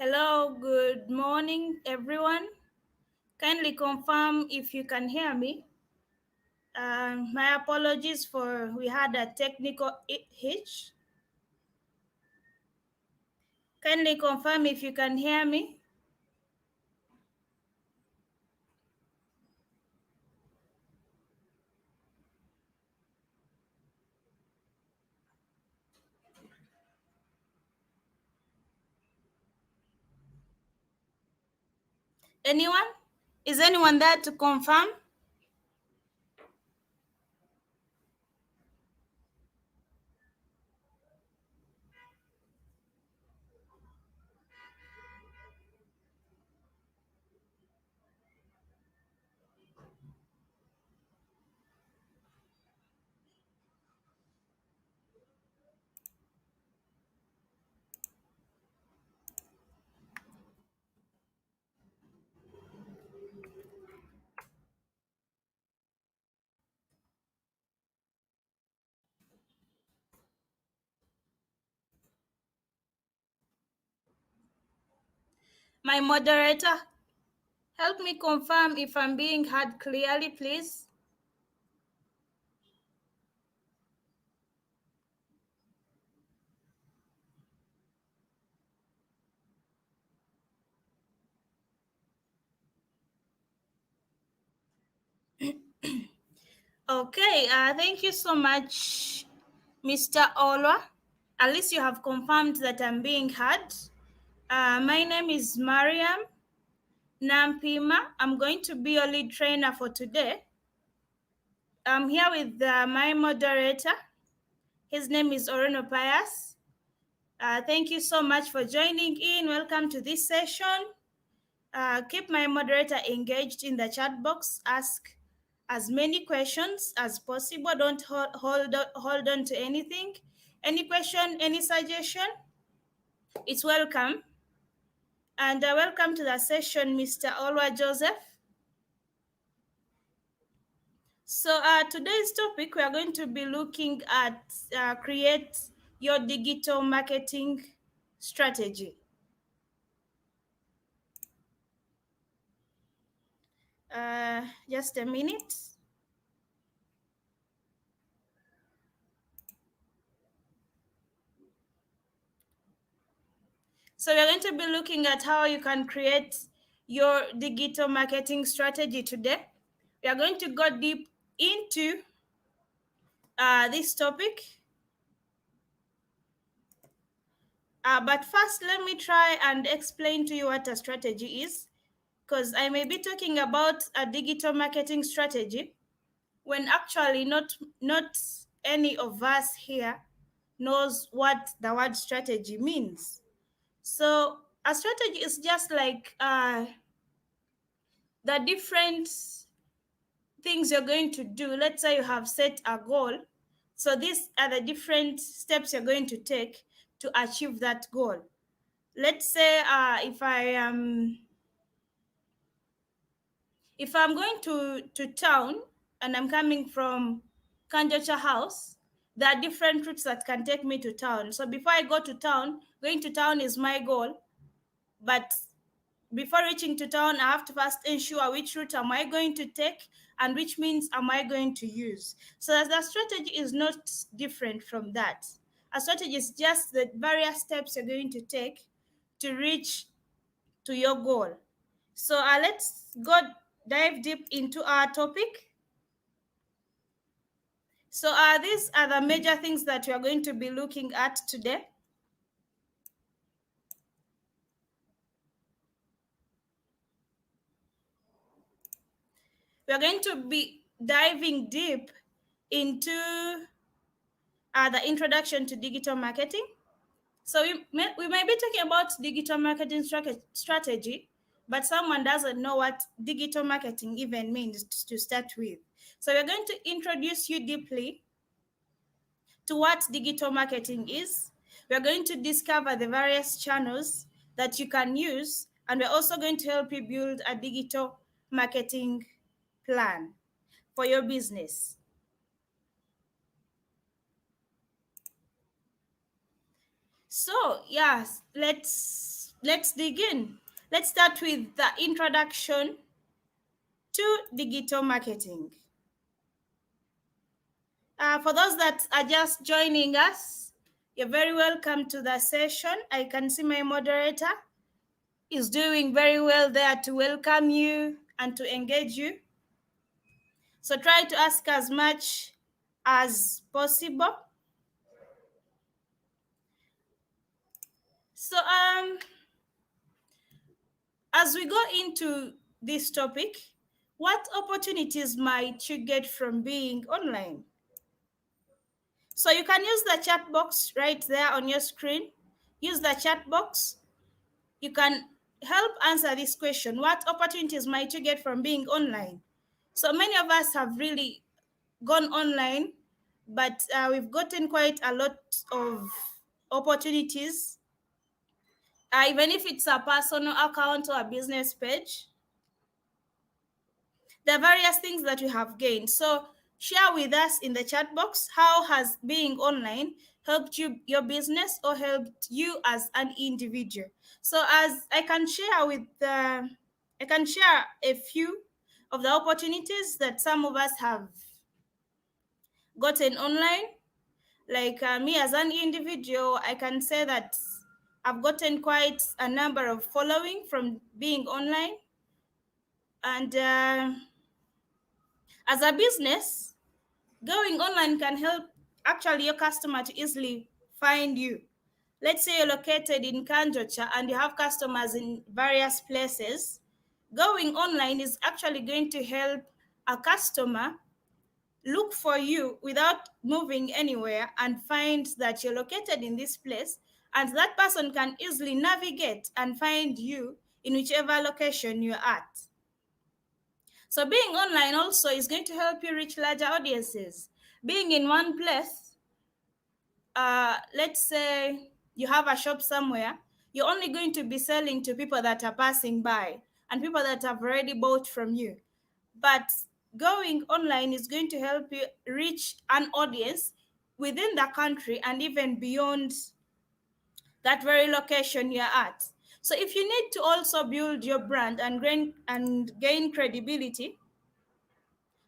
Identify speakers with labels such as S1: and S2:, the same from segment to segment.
S1: Hello, good morning, everyone. Kindly confirm if you can hear me. My apologies for we had a technical hitch. Kindly confirm if you can hear me. Anyone? Is anyone there to confirm? My moderator, help me confirm if I'm being heard clearly, please. Okay, thank you so much, Mr. Olwa. At least you have confirmed that I'm being heard. My name is Mariam Nampima. I'm going to be your lead trainer for today. I'm here with my moderator. His name is Orono Pius. Thank you so much for joining in. Welcome to this session. Keep my moderator engaged in the chat box. Ask as many questions as possible. Don't hold on to anything. Any question, any suggestion, it's welcome. And welcome to the session, Mr. Olwa Joseph. So today's topic, we are going to be looking at create your digital marketing strategy. Just a minute. So we're going to be looking at how you can create your digital marketing strategy today. We are going to go deep into this topic. But first, let me try and explain to you what a strategy is, because I may be talking about a digital marketing strategy when actually not any of us here knows what the word strategy means. So a strategy is just like the different things you're going to do. Let's say you have set a goal. So these are the different steps you're going to take to achieve that goal. Let's say if I'm going to town and I'm coming from Kanjocha House, there are different routes that can take me to town. So before I go to town, going to town is my goal. But before reaching to town, I have to first ensure which route am I going to take and which means am I going to use. So the strategy is not different from that. A strategy is just the various steps you're going to take to reach to your goal. So let's go dive deep into our topic. So these are the major things that we are going to be looking at today. We are going to be diving deep into the introduction to digital marketing. So we may be talking about digital marketing strategy, but someone doesn't know what digital marketing even means to start with. So we're going to introduce you deeply to what digital marketing is. We're going to discover the various channels that you can use, and we're also going to help you build a digital marketing plan for your business. So, yes, let's let's dig in. Let's start with the introduction to digital marketing. For those that are just joining us, you're very welcome to the session. I can see my moderator is doing very well there to welcome you and to engage you. So try to ask as much as possible. So as we go into this topic, what opportunities might you get from being online? So you can use the chat box right there on your screen. Use the chat box. You can help answer this question. What opportunities might you get from being online? So many of us have really gone online, but we've gotten quite a lot of opportunities, even if it's a personal account or a business page. There are various things that we have gained. So share with us in the chat box, how has being online helped you, your business, or helped you as an individual? So as I can share a few of the opportunities that some of us have gotten online. Like me as an individual, I can say that I've gotten quite a number of following from being online. And as a business, going online can help actually your customer to easily find you. Let's say you're located in Kanjocha and you have customers in various places. Going online is actually going to help a customer look for you without moving anywhere and find that you're located in this place, and that person can easily navigate and find you in whichever location you're at. So being online also is going to help you reach larger audiences. Being in one place, let's say you have a shop somewhere, you're only going to be selling to people that are passing by and people that have already bought from you. But going online is going to help you reach an audience within the country and even beyond that very location you're at. So if you need to also build your brand and gain credibility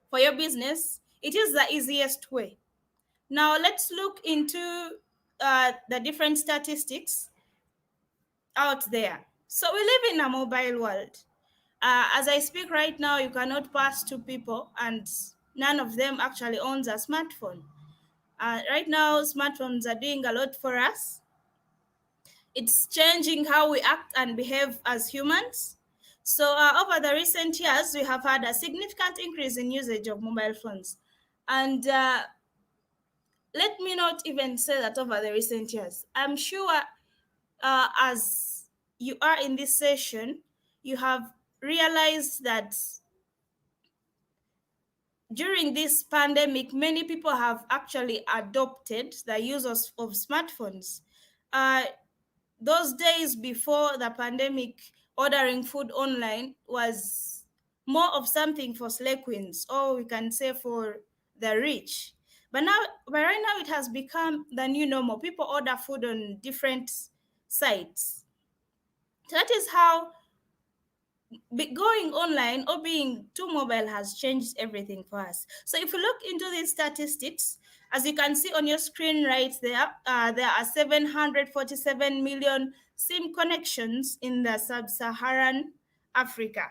S1: for your business, it is the easiest way. Now let's look into the different statistics out there. So we live in a mobile world. As I speak right now, you cannot pass two people and none of them actually owns a smartphone. Right now, smartphones are doing a lot for us. It's changing how we act and behave as humans. So over the recent years, we have had a significant increase in usage of mobile phones. And let me not even say that over the recent years. I'm sure as you are in this session, you have realized that during this pandemic, many people have actually adopted the use of smartphones. Uh, those days before the pandemic, ordering food online was more of something for slay queens, or we can say for the rich. But right now, it has become the new normal. People order food on different sites. So that is how going online or being too mobile has changed everything for us. So if you look into these statistics, as you can see on your screen right there are 747 million SIM connections in the sub-Saharan Africa.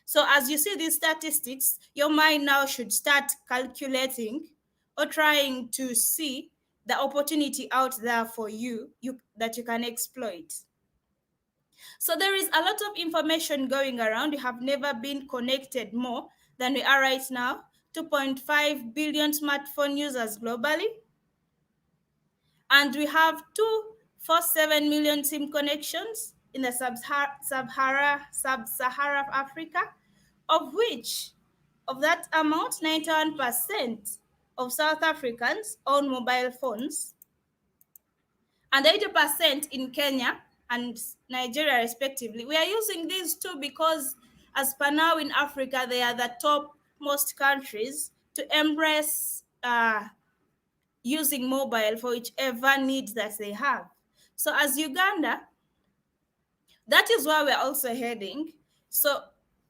S1: So as you see these statistics, your mind now should start calculating or trying to see the opportunity out there for you that you can exploit. So there is a lot of information going around. We have never been connected more than we are right now. 2.5 billion smartphone users globally. And we have 247 million SIM connections in the sub-Sahara Africa, of which, of that amount, 91% of South Africans own mobile phones, and 80% in Kenya and Nigeria, respectively. We are using these two because, as per now in Africa, they are the top most countries to embrace using mobile for whichever needs that they have. So, as Uganda, That is where we're also heading. So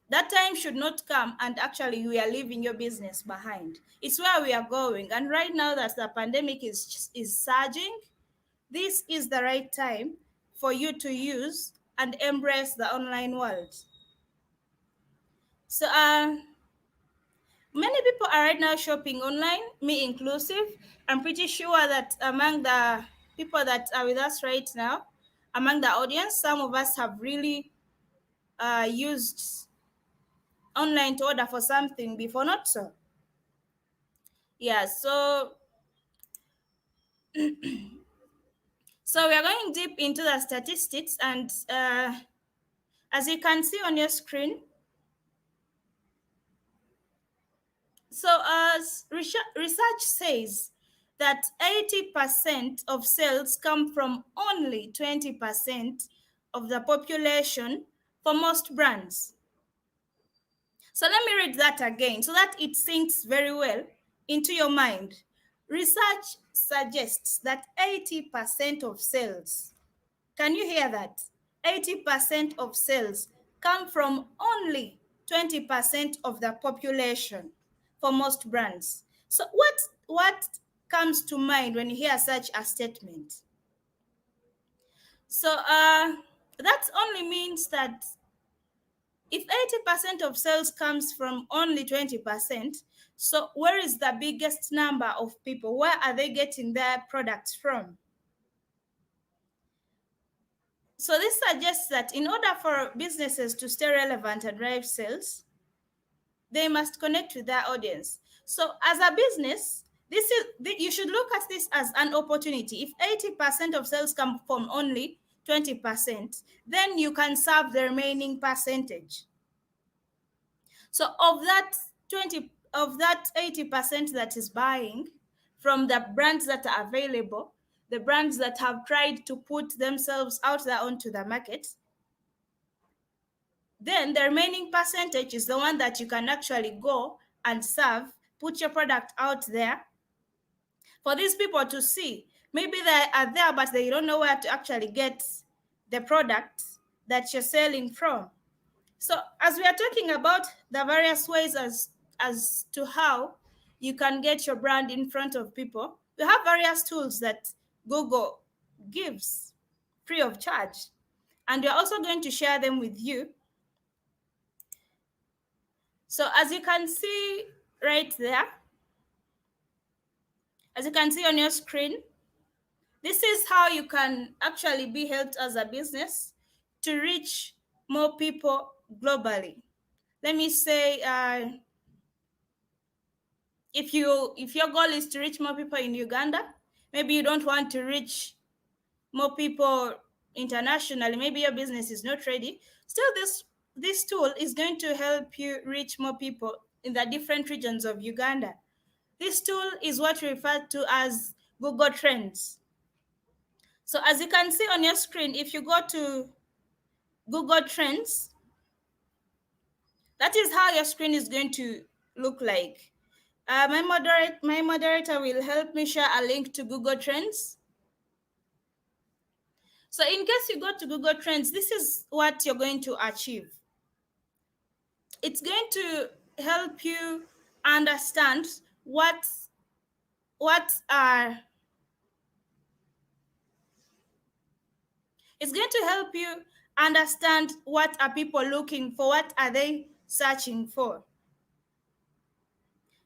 S1: that time should not come and actually we are leaving your business behind. It's where we are going. And right now that the pandemic is surging, this is the right time for you to use and embrace the online world. So many people are right now shopping online, me inclusive. I'm pretty sure that among the people that are with us right now, among the audience, some of us have really used online to order for something before, not so. Yeah, so we are going deep into the statistics, and as you can see on your screen, so as research says that 80% of sales come from only 20% of the population for most brands. So let me read that again so that it sinks very well into your mind. Research suggests that 80% of sales, can you hear that? 80% of sales come from only 20% of the population for most brands. So what comes to mind when you hear such a statement? So that only means that if 80% of sales comes from only 20%, so where is the biggest number of people? Where are they getting their products from? So this suggests that in order for businesses to stay relevant and drive sales, they must connect with their audience. So as a business, you should look at this as an opportunity. If 80% of sales come from only 20%, then you can serve the remaining percentage. So of that 80% that is buying from the brands that are available, the brands that have tried to put themselves out there onto the market, then the remaining percentage is the one that you can actually go and serve, put your product out there for these people to see. Maybe they are there, but they don't know where to actually get the product that you're selling from. So as we are talking about the various ways as to how you can get your brand in front of people, we have various tools that Google gives free of charge. And we're also going to share them with you. So as you can see right there, as you can see on your screen, this is how you can actually be helped as a business to reach more people globally. Let me say, if your goal is to reach more people in Uganda, maybe you don't want to reach more people internationally, maybe your business is not ready, still this tool is going to help you reach more people in the different regions of Uganda. This tool is what we refer to as Google Trends. So as you can see on your screen, if you go to Google Trends, that is how your screen is going to look like. My moderator will help me share a link to Google Trends. So in case you go to Google Trends, this is what you're going to achieve. It's going to help you understand what are it's going to help you understand what are people looking for, what are they searching for.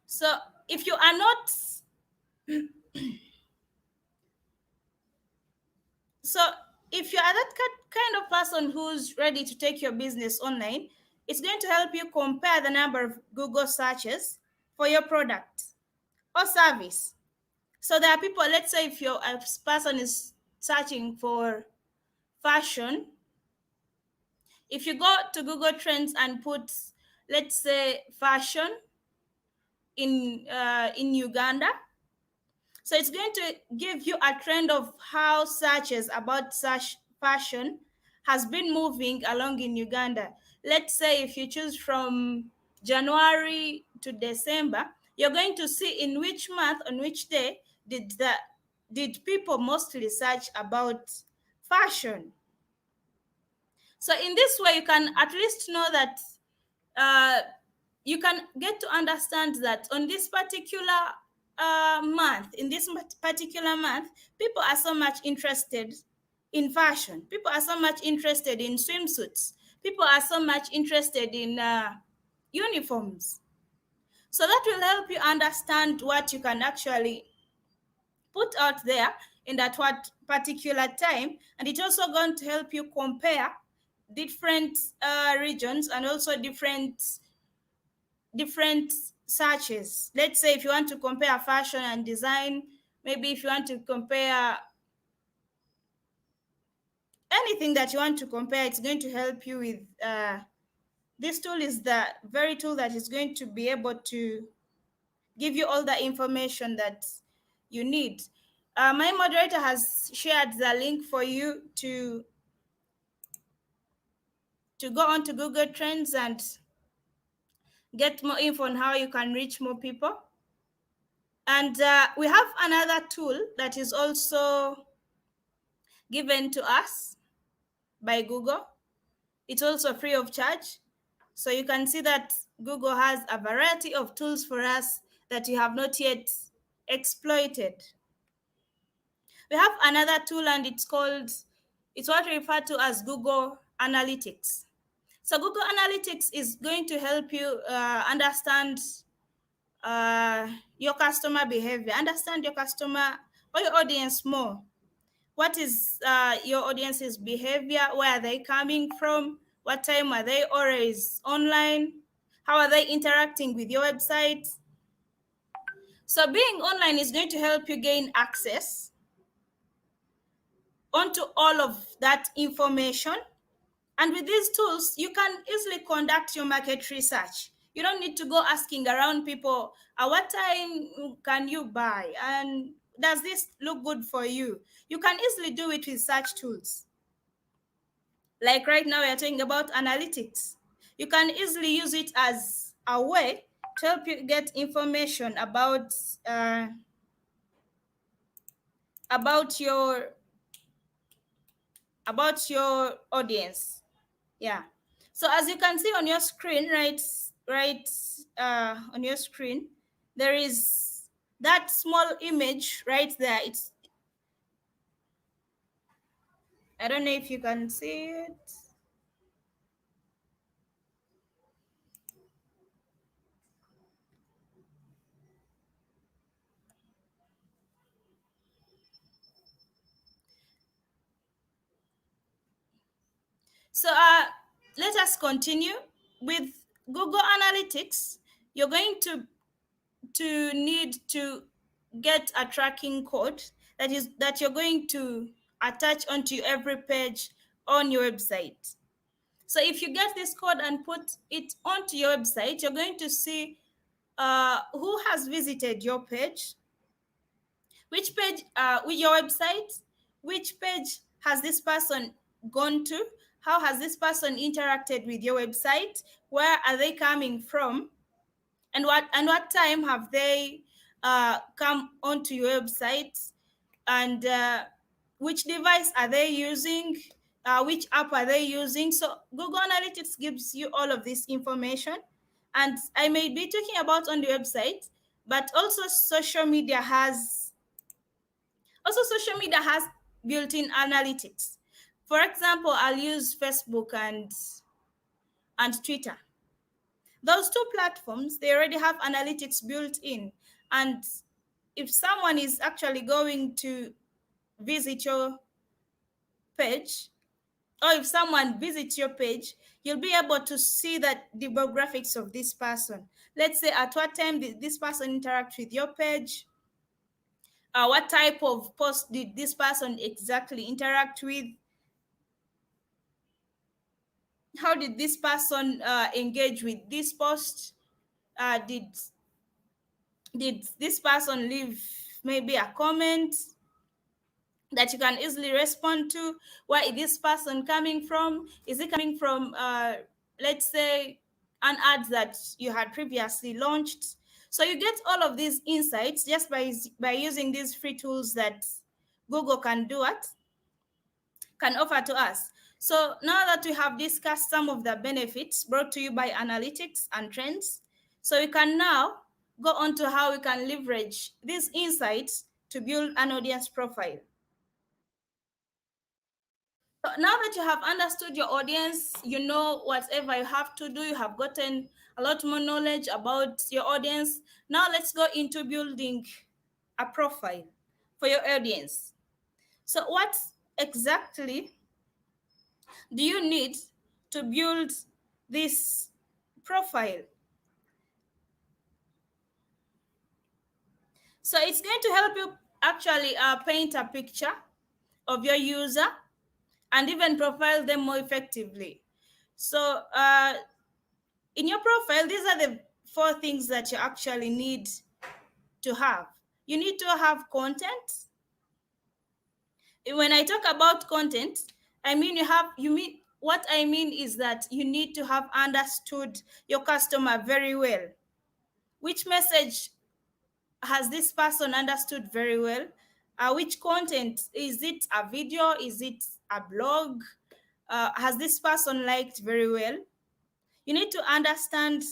S1: So if you are not so if you are that kind of person who's ready to take your business online, it's going to help you compare the number of Google searches for your product or service. So there are people, let's say if a person is searching for fashion, if you go to Google Trends and put, let's say, fashion in Uganda, so it's going to give you a trend of how searches about such fashion has been moving along in Uganda. Let's say if you choose from January to December, you're going to see in which month, on which day did people mostly search about fashion. So in this way, you can at least know that you can get to understand that on this particular month, in this particular month, people are so much interested in fashion. People are so much interested in swimsuits. People are so much interested in uniforms. So that will help you understand what you can actually put out there in that what particular time, and it's also going to help you compare different regions and also different searches. Let's say if you want to compare fashion and design, maybe if you want to compare anything that you want to compare, it's going to help you with this tool is the very tool that is going to be able to give you all the information that you need. My moderator has shared the link for you to go on to Google Trends and get more info on how you can reach more people. And we have another tool that is also given to us by Google. It's also free of charge. So you can see that Google has a variety of tools for us that you have not yet exploited. We have another tool, and it's what we refer to as Google Analytics. So Google Analytics is going to help you understand your customer behavior, understand your customer or your audience more. What is your audience's behavior? Where are they coming from? What time are they always online? How are they interacting with your website? So being online is going to help you gain access onto all of that information. And with these tools, you can easily conduct your market research. You don't need to go asking around people, at what time can you buy? And does this look good for you? You can easily do it with such tools. Like right now, we are talking about analytics. You can easily use it as a way to help you get information about your audience. Yeah. So as you can see on your screen, right on your screen, there is that small image right there. I don't know if you can see it. So let us continue with Google Analytics. You're going to need to get a tracking code that you're going to attach onto every page on your website. So if you get this code and put it onto your website, you're going to see who has visited your page, which page with your website, which page has this person gone to, how has this person interacted with your website, where are they coming from, and what time have they come onto your website, and which device are they using, which app are they using. So Google Analytics gives you all of this information, and I may be talking about on the website, but also social media has built-in analytics. For example, I'll use Facebook and Twitter. Those two platforms, they already have analytics built in. And if someone is actually going to visit your page, or if someone visits your page, you'll be able to see that demographics of this person. Let's say at what time did this person interact with your page? What type of post did this person exactly interact with? How did this person engage with this post? Did this person leave maybe a comment that you can easily respond to? Where is this person coming from? Is it coming from, let's say, an ad that you had previously launched? So you get all of these insights just by using these free tools that Google can offer to us. So now that we have discussed some of the benefits brought to you by analytics and trends, so we can now go on to how we can leverage these insights to build an audience profile. So now that you have understood your audience, you know whatever you have to do, you have gotten a lot more knowledge about your audience. Now let's go into building a profile for your audience. So what exactly do you need to build this profile? So it's going to help you actually paint a picture of your user and even profile them more effectively. So in your profile, these are the four things that you actually need to have. You need to have content. When I talk about content, what I mean is that you need to have understood your customer very well. Which message has this person understood very well? Which content? Is it a video? Is it a blog? Has this person liked very well? You need to understand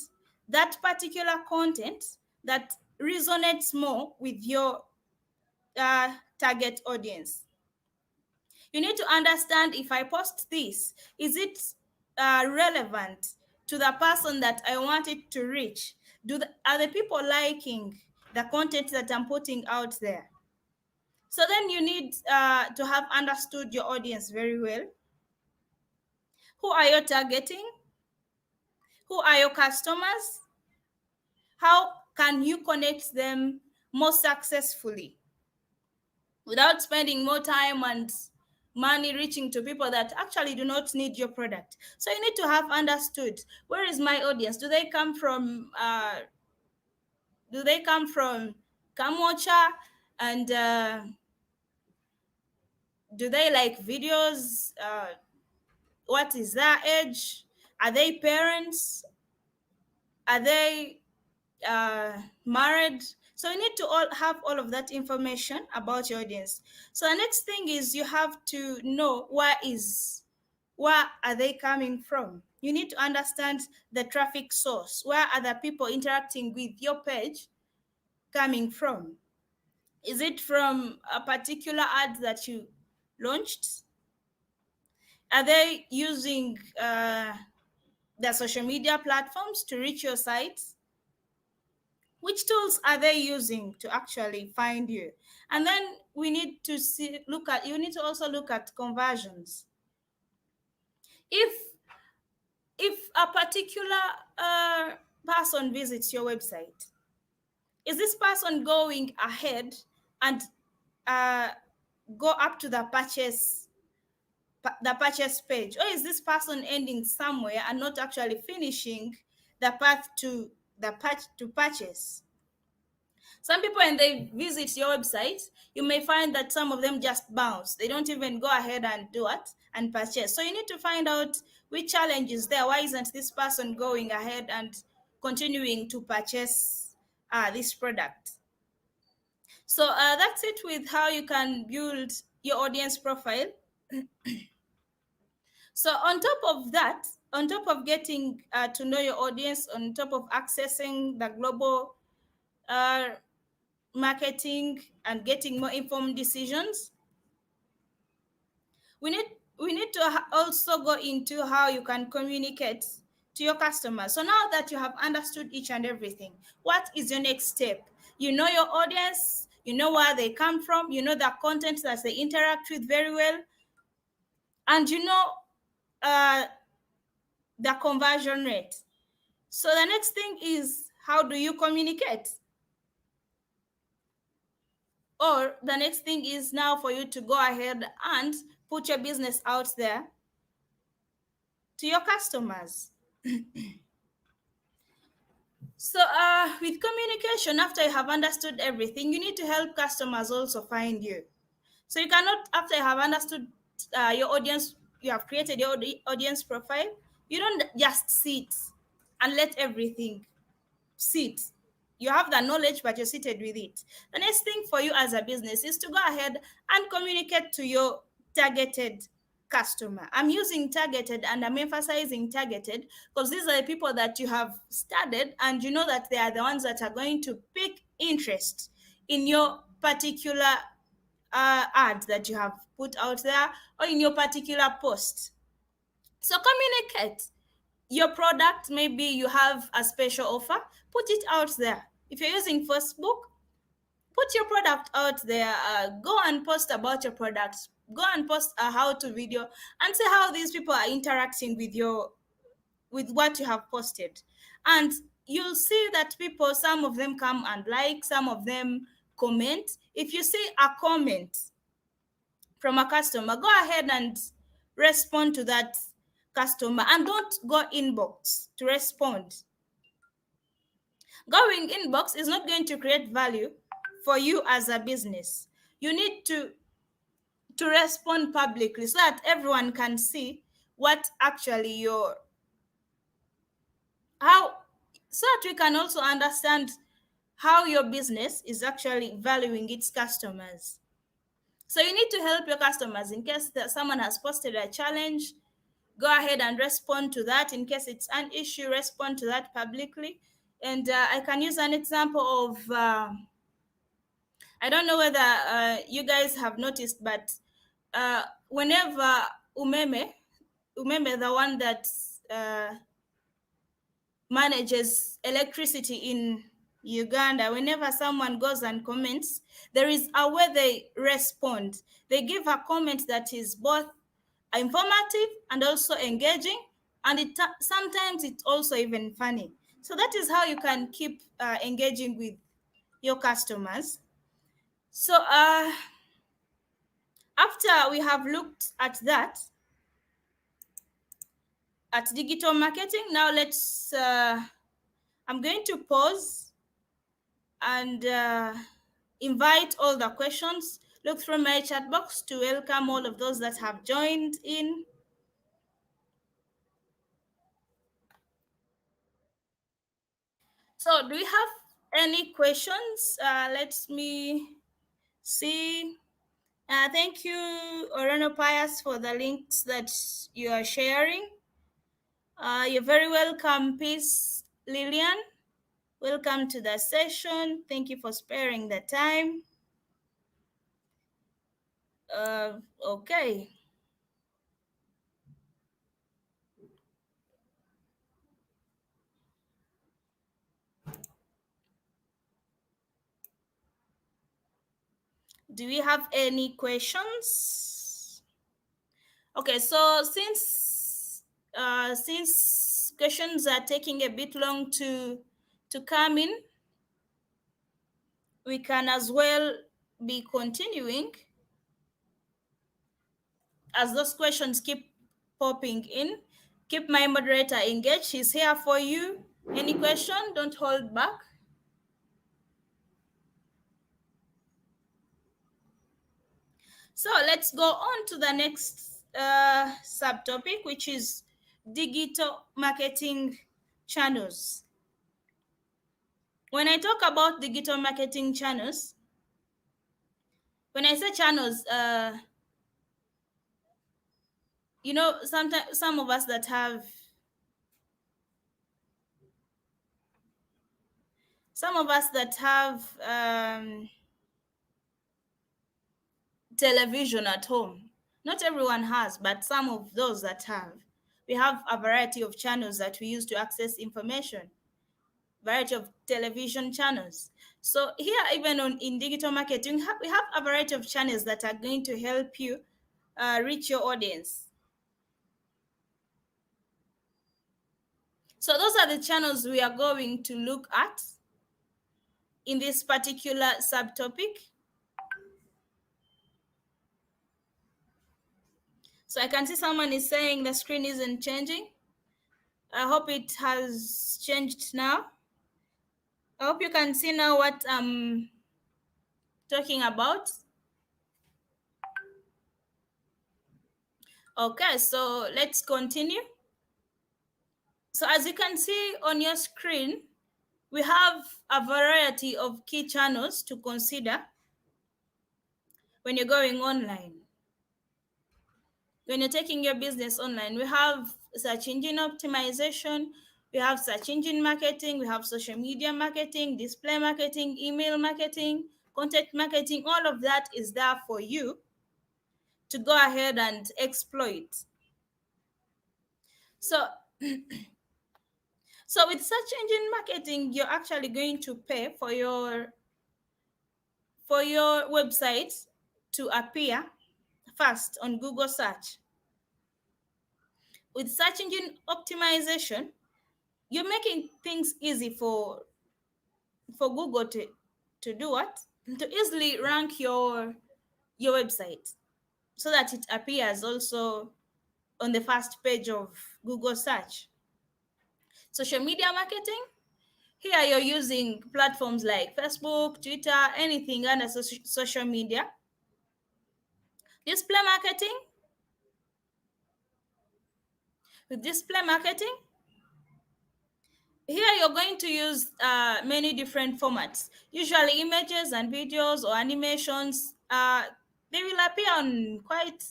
S1: that particular content that resonates more with your target audience. You need to understand, if I post this, is it relevant to the person that I want it to reach? Are the people liking the content that I'm putting out there? So then you need to have understood your audience very well. Who are you targeting? Who are your customers? How can you connect them more successfully without spending more time and money reaching to people that actually do not need your product? So you need to have understood, where is my audience? Do they come from Kamwacha, and do they like videos? What is their age? Are they parents? Are they married? So you need to have all of that information about your audience. So the next thing is you have to know where are they coming from. You need to understand the traffic source. Where are the people interacting with your page coming from? Is it from a particular ad that you launched? Are they using the social media platforms to reach your site? Which tools are they using to actually find you? And then we need to you need to also look at conversions. If a particular person visits your website, is this person going ahead and uh, go up to the purchase page, or is this person ending somewhere and not actually finishing the path to purchase? Some people, when they visit your website, you may find that some of them just bounce. They don't even go ahead and do it and purchase. So you need to find out which challenge is there. Why isn't this person going ahead and continuing to purchase this product? So that's it with how you can build your audience profile. So on top of that, on top of getting to know your audience, on top of accessing the global marketing and getting more informed decisions, we need to also go into how you can communicate to your customers. So now that you have understood each and everything, what is your next step? You know your audience, you know where they come from, you know the content that they interact with very well, and you know uh, the conversion rate. So the next thing is, how do you communicate? Or the next thing is now for you to go ahead and put your business out there to your customers. So with communication, after you have understood everything, you need to help customers also find you. So you cannot, after you have understood your audience, you have created your audience profile, you don't just sit and let everything sit. You have the knowledge, but you're seated with it. The next thing for you as a business is to go ahead and communicate to your targeted customer. I'm using targeted and I'm emphasizing targeted because these are the people that you have studied and you know that they are the ones that are going to pick interest in your particular ad that you have put out there or in your particular post. So communicate your product. Maybe you have a special offer, put it out there. If you're using Facebook, put your product out there. Go and post about your product. Go and post a how-to video and see how these people are interacting with what you have posted. And you'll see that people, some of them come and like, some of them comment. If you see a comment from a customer, go ahead and respond to that customer and don't go inbox to respond. Going inbox is not going to create value for you as a business. You need to respond publicly so that everyone can see what actually your how so that we can also understand how your business is actually valuing its customers. So you need to help your customers. In case that someone has posted a challenge, go ahead and respond to that. In case it's an issue, respond to that publicly. And I can use an example of I don't know whether you guys have noticed, but whenever umeme umeme, the one that uh, manages electricity in Uganda, whenever someone goes and comments, there is a way they respond. They give a comment that is both informative and also engaging, and sometimes it's also even funny. So that is how you can keep engaging with your customers. So after we have looked at that, at digital marketing, now I'm going to pause and invite all the questions. Look through my chat box to welcome all of those that have joined in. So do we have any questions? Let me see. Thank you, Orano Pius, for the links that you are sharing. You're very welcome, Peace Lillian. Welcome to the session. Thank you for sparing the time. Okay. Do we have any questions? Okay, so since questions are taking a bit long to come in, we can as well be continuing as those questions keep popping in. Keep my moderator engaged. She's here for you. Any question, don't hold back. So let's go on to the next subtopic, which is digital marketing channels. When I talk about digital marketing channels, when I say channels, you know, sometimes some of us that have television at home. Not everyone has, but some of those that have. We have a variety of channels that we use to access information, variety of television channels. So here, even in digital marketing, we have a variety of channels that are going to help you reach your audience. So those are the channels we are going to look at in this particular subtopic. So I can see someone is saying the screen isn't changing. I hope it has changed now. I hope you can see now what I'm talking about. Okay, so let's continue. So as you can see on your screen, we have a variety of key channels to consider when you're going online. when you're taking your business online. We have search engine optimization, we have search engine marketing, we have social media marketing, display marketing, email marketing, content marketing. All of that is there for you to go ahead and exploit. So so with search engine marketing, you're actually going to pay for your website to appear first on Google search. With search engine optimization, you're making things easy for Google to do what? To easily rank your website so that it appears also on the first page of Google search. Social media marketing, here you're using platforms like Facebook, Twitter, anything under social media. Display marketing, with display marketing, here you're going to use many different formats, usually images and videos or animations. They will appear on quite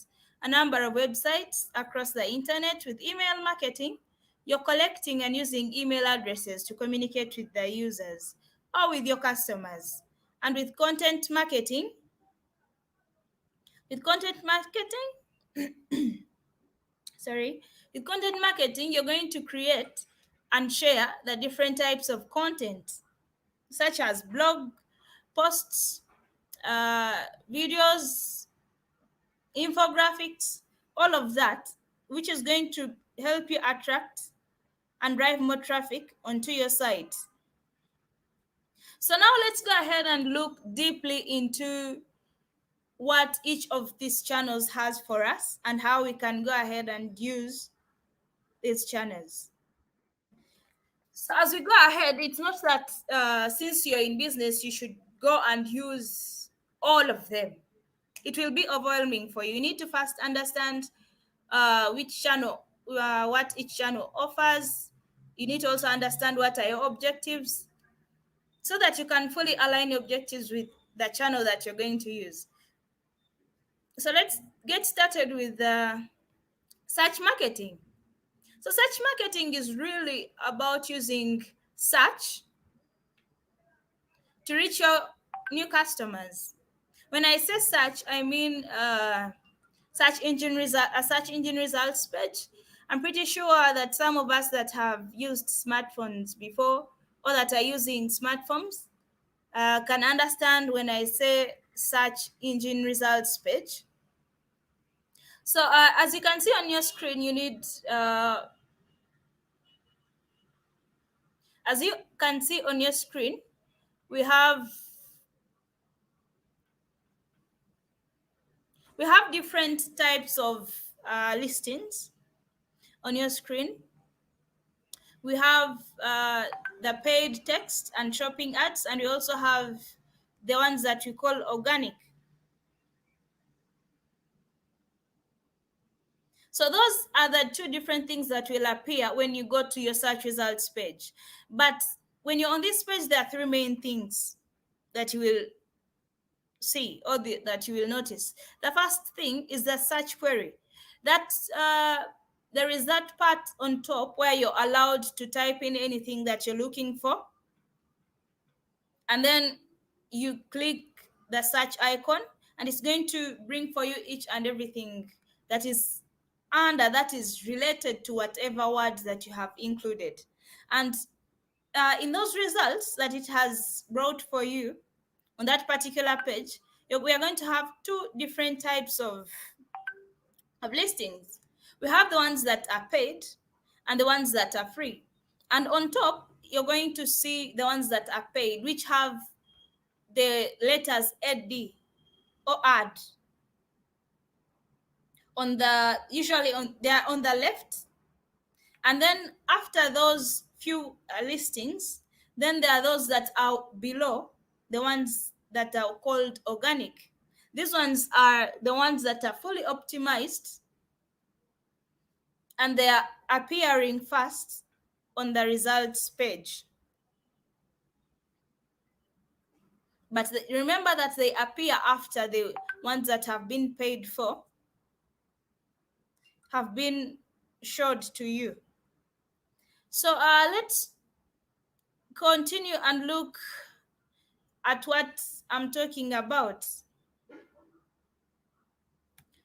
S1: a number of websites across the internet. With email marketing, you're collecting and using email addresses to communicate with the users or with your customers. And with content marketing, with content marketing, sorry, with content marketing, you're going to create and share the different types of content, such as blog posts, videos, infographics, all of that, which is going to help you attract and drive more traffic onto your site. So now let's go ahead and look deeply into what each of these channels has for us and how we can go ahead and use these channels. So as we go ahead, it's not that since you're in business, you should go and use all of them. It will be overwhelming for you. You need to first understand which channel, what each channel offers. You need to also understand what are your objectives so that you can fully align your objectives with the channel that you're going to use. So let's get started with search marketing. So search marketing is really about using search to reach your new customers. When I say search, I mean a search engine results page. I'm pretty sure that some of us that have used smartphones before or that are using smartphones can understand when I say search engine results page. So as you can see on your screen, you need as you can see on your screen, we have different types of listings on your screen. We have the paid text and shopping ads, and we also have the ones that we call organic. So those are the two different things that will appear when you go to your search results page. But when you're on this page, there are three main things that you will see or that you will notice. The first thing is the search query. That there is that part on top where you're allowed to type in anything that you're looking for, and then you click the search icon, and it's going to bring for you each and everything that is that is related to whatever words that you have included. And in those results that it has brought for you on that particular page, we are going to have two different types of listings. We have the ones that are paid and the ones that are free. And on top, you're going to see the ones that are paid, which have the letters AD or add on the usually on they are on the left. And then after those few listings, then there are those that are below, the ones that are called organic. These ones are the ones that are fully optimized and they are appearing first on the results page. But remember that they appear after the ones that have been paid for. have been showed to you. So let's continue and look at what I'm talking about.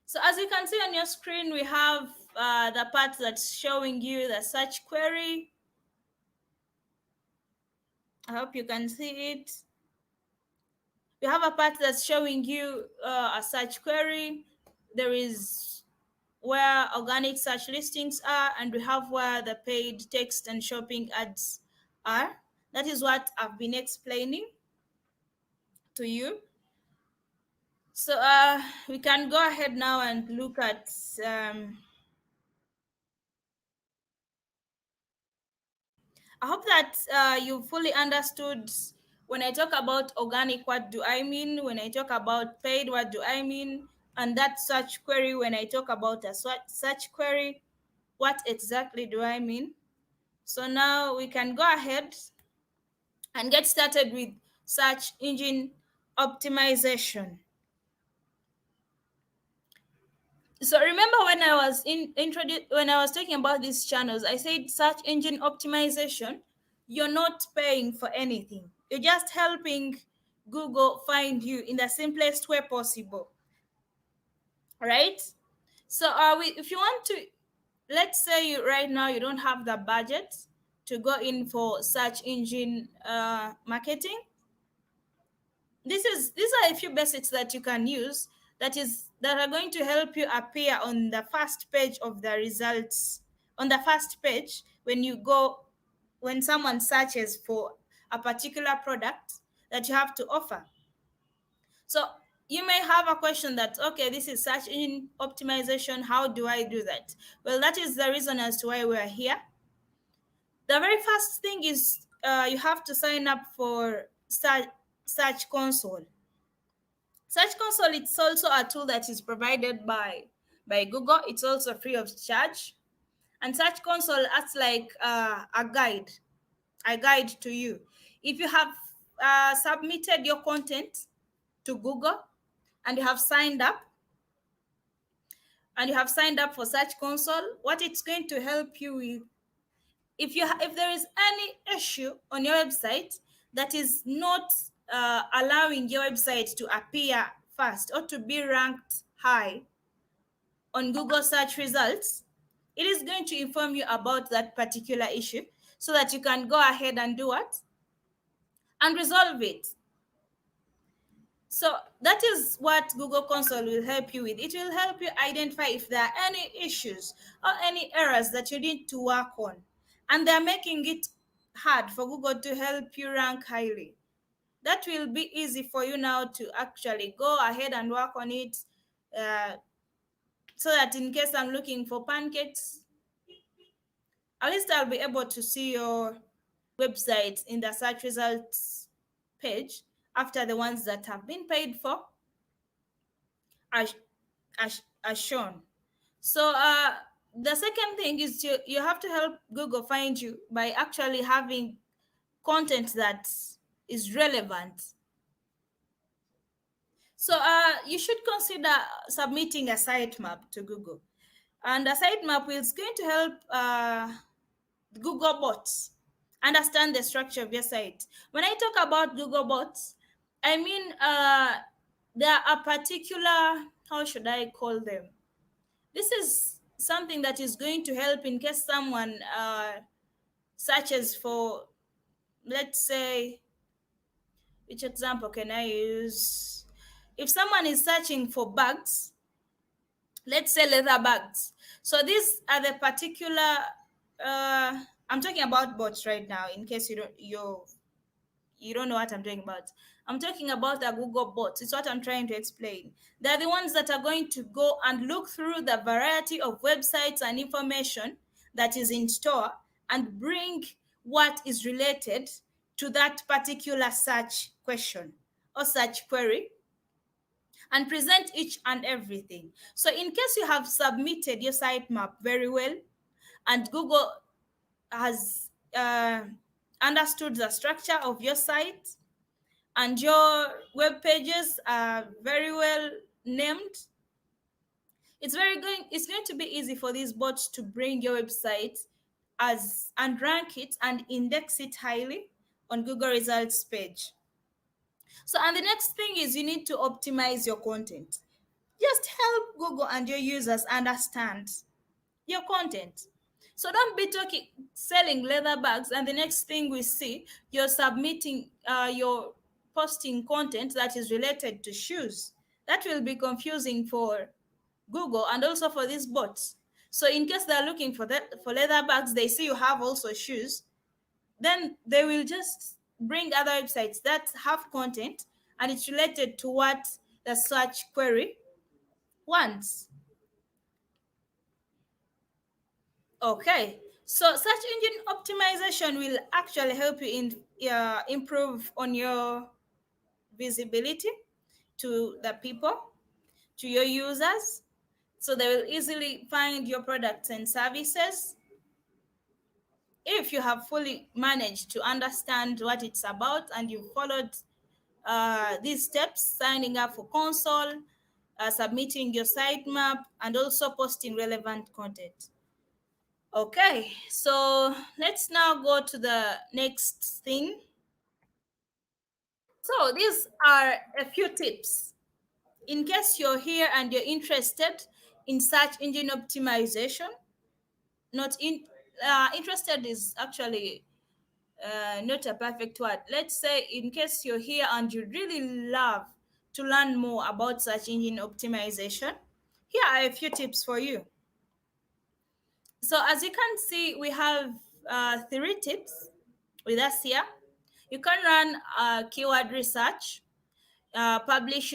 S1: So as you can see on your screen, we have the part that's showing you the search query. I hope you can see it. We have a part that's showing you a search query. There is where organic search listings are, and we have where the paid text and shopping ads are. That is what I've been explaining to you. So we can go ahead now and look at I hope that you fully understood when I talk about organic, what do I mean? When I talk about paid, what do I mean? And that search query, when I talk about a search query, what exactly do I mean? So now we can go ahead and get started with search engine optimization. So remember when I was when I was talking about these channels, I said search engine optimization, you're not paying for anything. You're just helping Google find you in the simplest way possible. Right? So if you want to, let's say you right now you don't have the budget to go in for search engine marketing. These are a few basics that you can use that are going to help you appear on the first page of the results, on the first page when someone searches for a particular product that you have to offer. So you may have a question that, okay, this is search engine optimization, how do I do that? Well, that is the reason as to why we are here. The very first thing is you have to sign up for search console. Search Console, it's also a tool that is provided by Google. It's also free of charge. And Search Console acts like a guide to you. If you have submitted your content to Google and you have signed up, for Search Console, what it's going to help you with, if there is any issue on your website that is not allowing your website to appear first or to be ranked high on Google search results, it is going to inform you about that particular issue so that you can go ahead and do what? And resolve it. So that is what Google Console will help you with. It will help you identify if there are any issues or any errors that you need to work on. And they're making it hard for Google to help you rank highly. That will be easy for you now to actually go ahead and work on it uh, so that in case I'm looking for pancakes, at least I'll be able to see your website in the search results page after the ones that have been paid for are, are, are shown. So the second thing is you have to help Google find you by actually having content that is relevant. So you should consider submitting a sitemap to Google. And a sitemap is going to help Google bots understand the structure of your site. When I talk about Google bots, I mean there are particular, how should I call them? This is something that is going to help in case someone searches for, let's say, which example can I use? If someone is searching for bags, let's say leather bags. So these are the particular, I'm talking about bots right now in case you don't know what I'm talking about. I'm talking about the Google bots. It's what I'm trying to explain. They're the ones that are going to go and look through the variety of websites and information that is in store and bring what is related to that particular search question or search query and present each and everything. So in case you have submitted your sitemap very well and Google has understood the structure of your site and your web pages are very well named, It's going to be easy for these bots to bring your website as and rank it and index it highly on Google results page. So, and the next thing is you need to optimize your content. Just help Google and your users understand your content. So don't be talking selling leather bags, and the next thing we see, you're posting content that is related to shoes. That will be confusing for Google and also for these bots. So in case they're looking for leather bags, they see you have also shoes, then they will just bring other websites that have content and it's related to what the search query wants. Okay, so search engine optimization will actually help you improve on your visibility to the people, to your users, so they will easily find your products and services. If you have fully managed to understand what it's about and you followed these steps, signing up for console, submitting your sitemap, and also posting relevant content. Okay, so let's now go to the next thing. So these are a few tips. In case you're here and you're interested in search engine optimization, not in interested is actually not a perfect word. Let's say in case you're here and you really love to learn more about search engine optimization, here are a few tips for you. So as you can see, we have 3 tips with us here. You can run keyword research, publish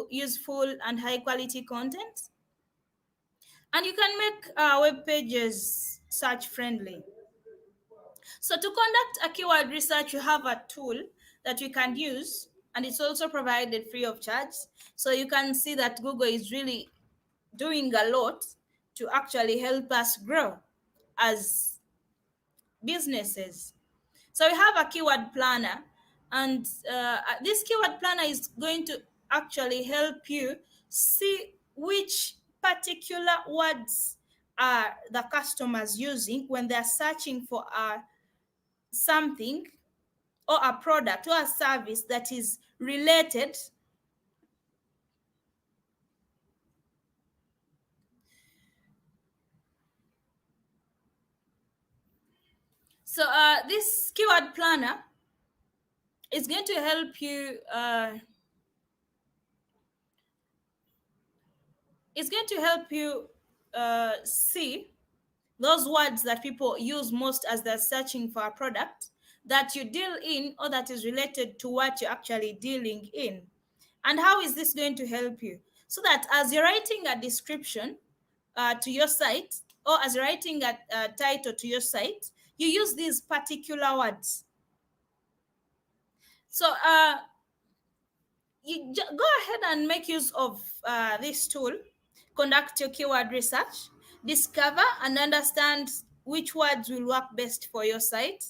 S1: useful and high quality content, and you can make web pages search friendly. So to conduct a keyword research, you have a tool that you can use, and it's also provided free of charge. So you can see that Google is really doing a lot to actually help us grow as businesses. So we have a keyword planner, and this keyword planner is going to actually help you see which particular words are the customers using when they're searching for something or a product or a service that is related. So this keyword planner is going to help you. It's going to help you see those words that people use most as they're searching for a product that you deal in or that is related to what you're actually dealing in. And how is this going to help you? So that as you're writing a description to your site, or as you're writing a title to your site, you use these particular words. So go ahead and make use of this tool. Conduct your keyword research, discover and understand which words will work best for your site.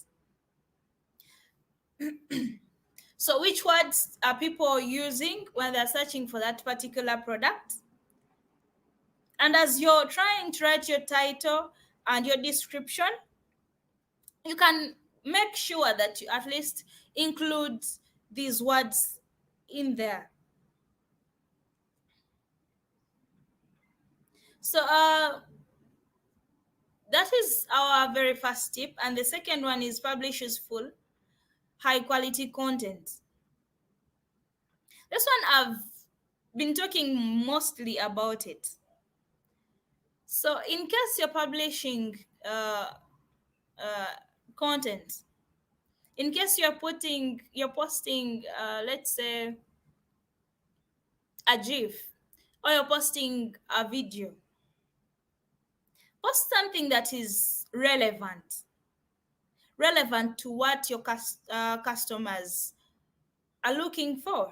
S1: So which words are people using when they're searching for that particular product? And as you're trying to write your title and your description, you can make sure that you at least include these words in there. So that is our very first tip. And the second one is publish useful, high quality content. This one I've been talking mostly about it. So in case you're publishing uh, content, in case you're posting, let's say, a GIF, or you're posting a video, post something that is relevant to what your customers are looking for.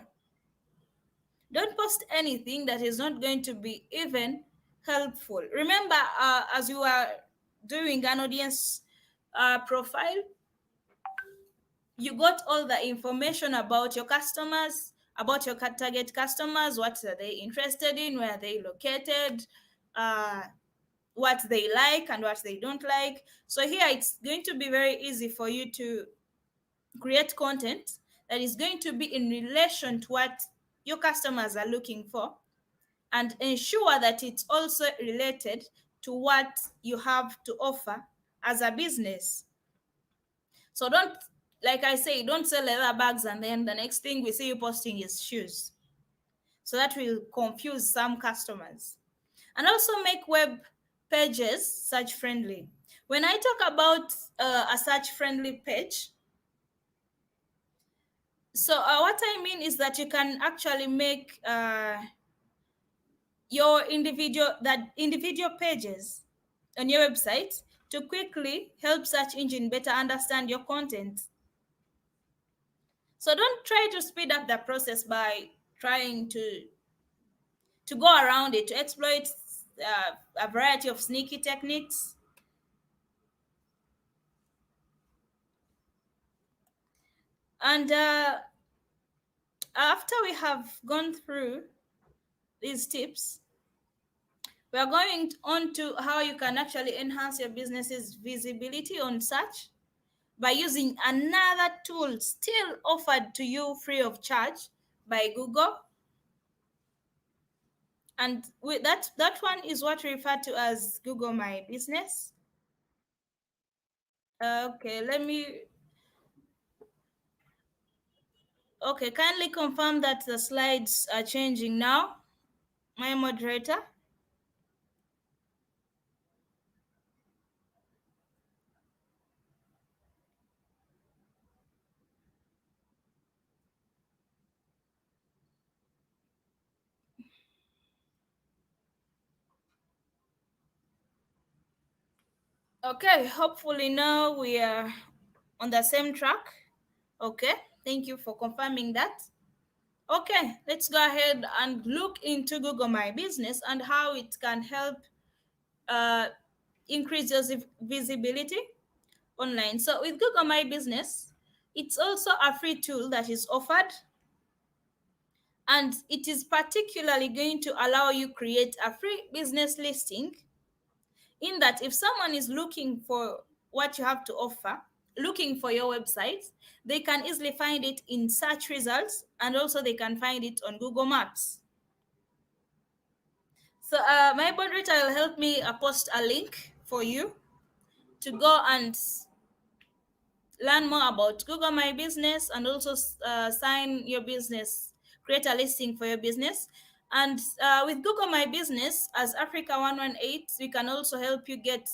S1: Don't post anything that is not going to be even helpful. Remember, as you are doing an audience profile, you got all the information about your customers, about your target customers, what are they interested in, where are they located, what they like and what they don't like. So here it's going to be very easy for you to create content that is going to be in relation to what your customers are looking for, and ensure that it's also related to what you have to offer as a business. So don't, like I say, don't sell leather bags and then the next thing we see you posting is shoes. So that will confuse some customers. And also make web pages search friendly. When I talk about a search friendly page, so what I mean is that you can actually make your individual pages on your website to quickly help search engine better understand your content. So don't try to speed up the process by trying to go around it, to exploit a variety of sneaky techniques. And after we have gone through these tips, we are going on to how you can actually enhance your business's visibility on search by using another tool still offered to you free of charge by Google. And with that one is what we refer to as Google My Business. Okay, okay, kindly confirm that the slides are changing now, my moderator. Okay, hopefully now we are on the same track. Okay, thank you for confirming that. Okay, let's go ahead and look into Google My Business and how it can help uh, increase your visibility online. So with Google My Business, it's also a free tool that is offered, and it is particularly going to allow you create a free business listing, in that if someone is looking for what you have to offer, looking for your website, they can easily find it in search results, and also they can find it on Google Maps. So my moderator will help me post a link for you to go and learn more about Google My Business, and also sign your business, create a listing for your business. And with Google My Business, as Africa 118, we can also help you get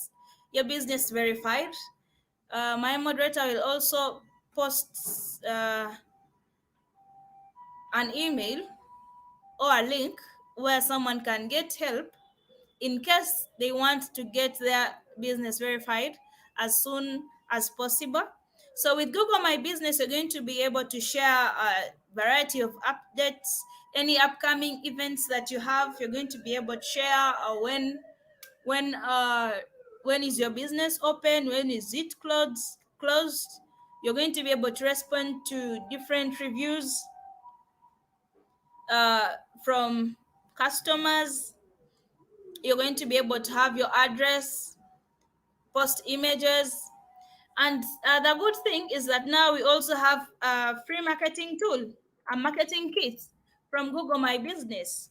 S1: your business verified. My moderator will also post an email or a link where someone can get help in case they want to get their business verified as soon as possible. So with Google My Business, you're going to be able to share a variety of updates, any upcoming events that you have. You're going to be able to share when uh, when is your business open, when is it closed. You're going to be able to respond to different reviews uh, from customers. You're going to be able to have your address, post images. And the good thing is that now we also have a free marketing tool, a marketing kit from Google My Business.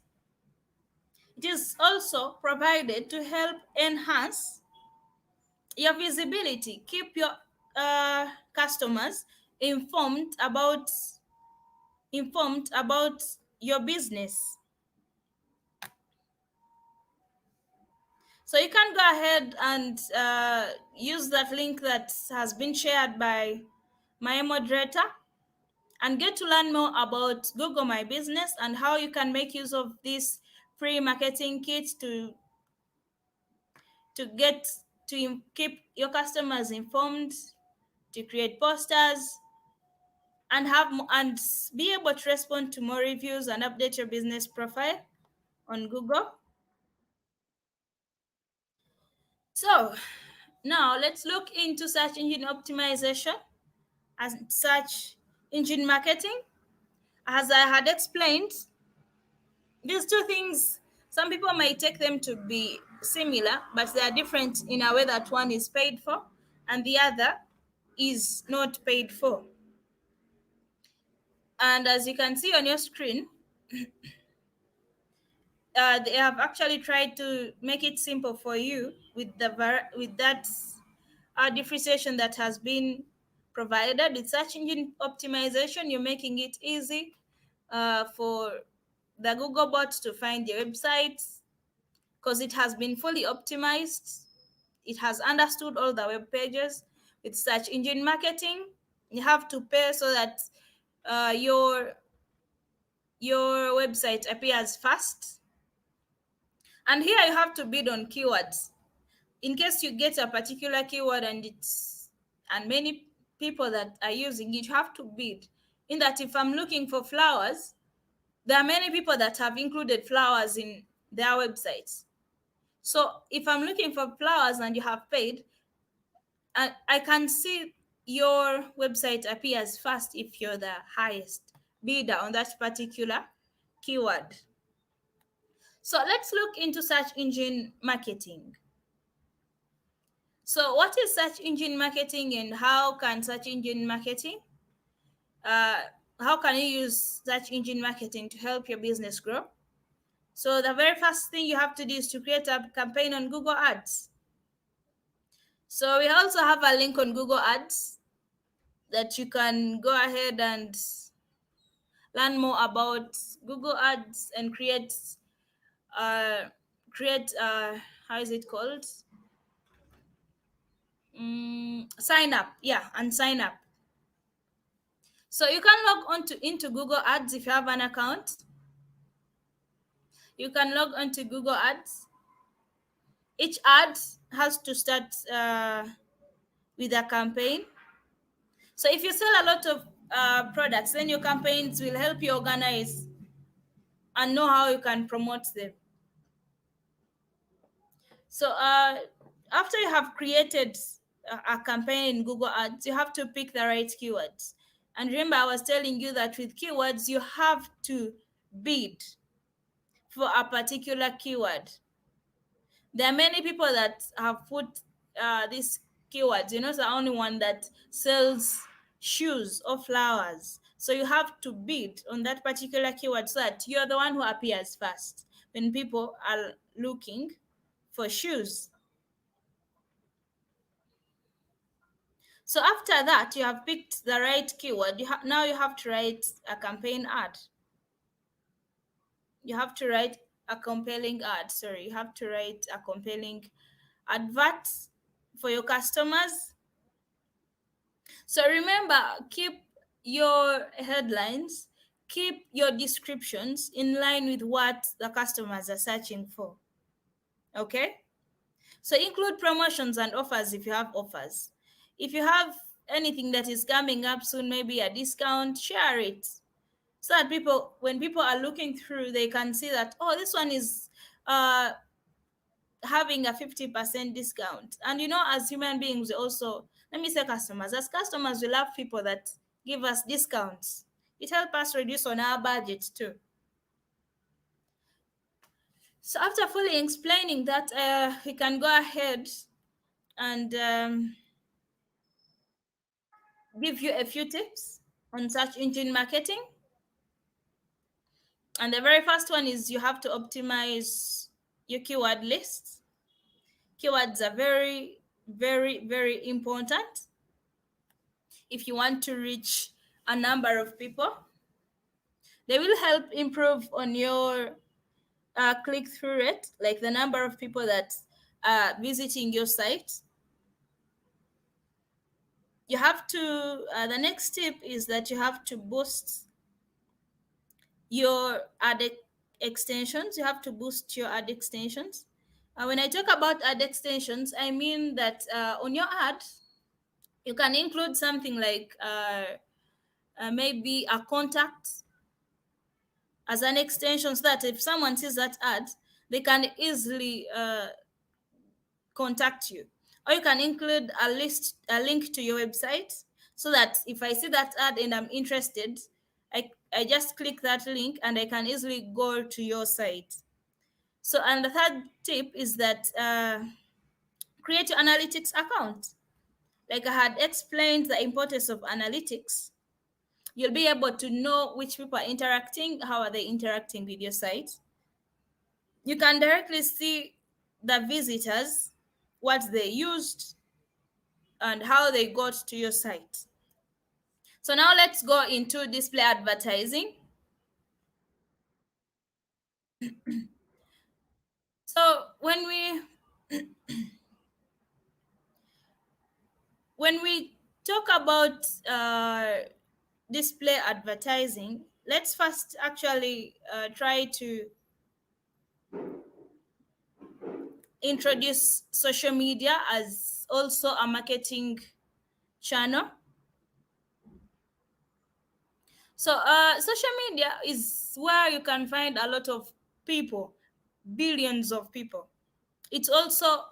S1: It is also provided to help enhance your visibility, keep your customers informed about your business. So you can go ahead and use that link that has been shared by my moderator, and get to learn more about Google My Business and how you can make use of this free marketing kit to get to keep your customers informed, to create posters, and and be able to respond to more reviews and update your business profile on Google. So now let's look into search engine optimization and search engine marketing. As I had explained, these two things Some people may take them to be similar, but they are different in a way that one is paid for and the other is not paid for. And as you can see on your screen, they have actually tried to make it simple for you with with that differentiation that has been provided with search engine optimization. You're making it easy for the Google bot to find your websites because it has been fully optimized. It has understood all the web pages. With search engine marketing, you have to pay so that uh, your your website appears fast. And here you have to bid on keywords. In case you get a particular keyword and many people that are using it, you have to bid. In that, if I'm looking for flowers, there are many people that have included flowers in their websites. So if I'm looking for flowers and you have paid, I can see your website appears fast if you're the highest bidder on that particular keyword. So let's look into search engine marketing. So what is search engine marketing and how can search engine marketing, uh, how can you use search engine marketing to help your business grow? So the very first thing you have to do is to create a campaign on Google Ads. So we also have a link on Google Ads that you can go ahead and learn more about Google Ads and uh, how is it called? Sign up, yeah, and sign up. So you can log on to into Google Ads if you have an account. You can log on to Google Ads. Each ad has to start with a campaign. So if you sell a lot of products, then your campaigns will help you organize and know how you can promote them. So after you have created a campaign in Google Ads, you have to pick the right keywords. And remember, I was telling you that with keywords, you have to bid for a particular keyword. There are many people that have put these keywords. You know, it's the only one that sells shoes or flowers. So you have to bid on that particular keyword so that you're the one who appears first when people are looking for shoes. So after that, you have picked the right keyword. Now you have to write a campaign ad. You have to write a compelling ad. Sorry, you have to write a compelling advert for your customers. So remember, keep your headlines, keep your descriptions in line with what the customers are searching for. Okay? So include promotions and offers if you have offers. If you have anything that is coming up soon, maybe a discount, share it. So that people, when people are looking through, they can see that, oh, this one is uh, having a 50% discount. And you know, as human beings, we also, let me say customers, as customers, we love people that give us discounts. It helps us reduce on our budget too. So after fully explaining that, we can go ahead and give you a few tips on search engine marketing. And the very first one is you have to optimize your keyword lists. Keywords are very, very, very important if you want to reach a number of people. They will help improve on your click-through rate, like the number of people that are visiting your site. You have to, the next tip is that you have to boost your extensions. You have to boost your ad extensions. When I talk about ad extensions, I mean that on your ad, you can include something like maybe a contact as an extension so that if someone sees that ad, they can easily contact you. Or you can include a link to your website so that if I see that ad and I'm interested, I just click that link and I can easily go to your site. So, and the third tip is that create your analytics account. Like I had explained the importance of analytics, you'll be able to know which people are interacting, how are they interacting with your site. You can directly see the visitors, what they used, and how they got to your site. So now let's go into display advertising. So when we talk about display advertising, let's first actually try to introduce social media as also a marketing channel. So social media is where you can find a lot of people, billions of people. It's also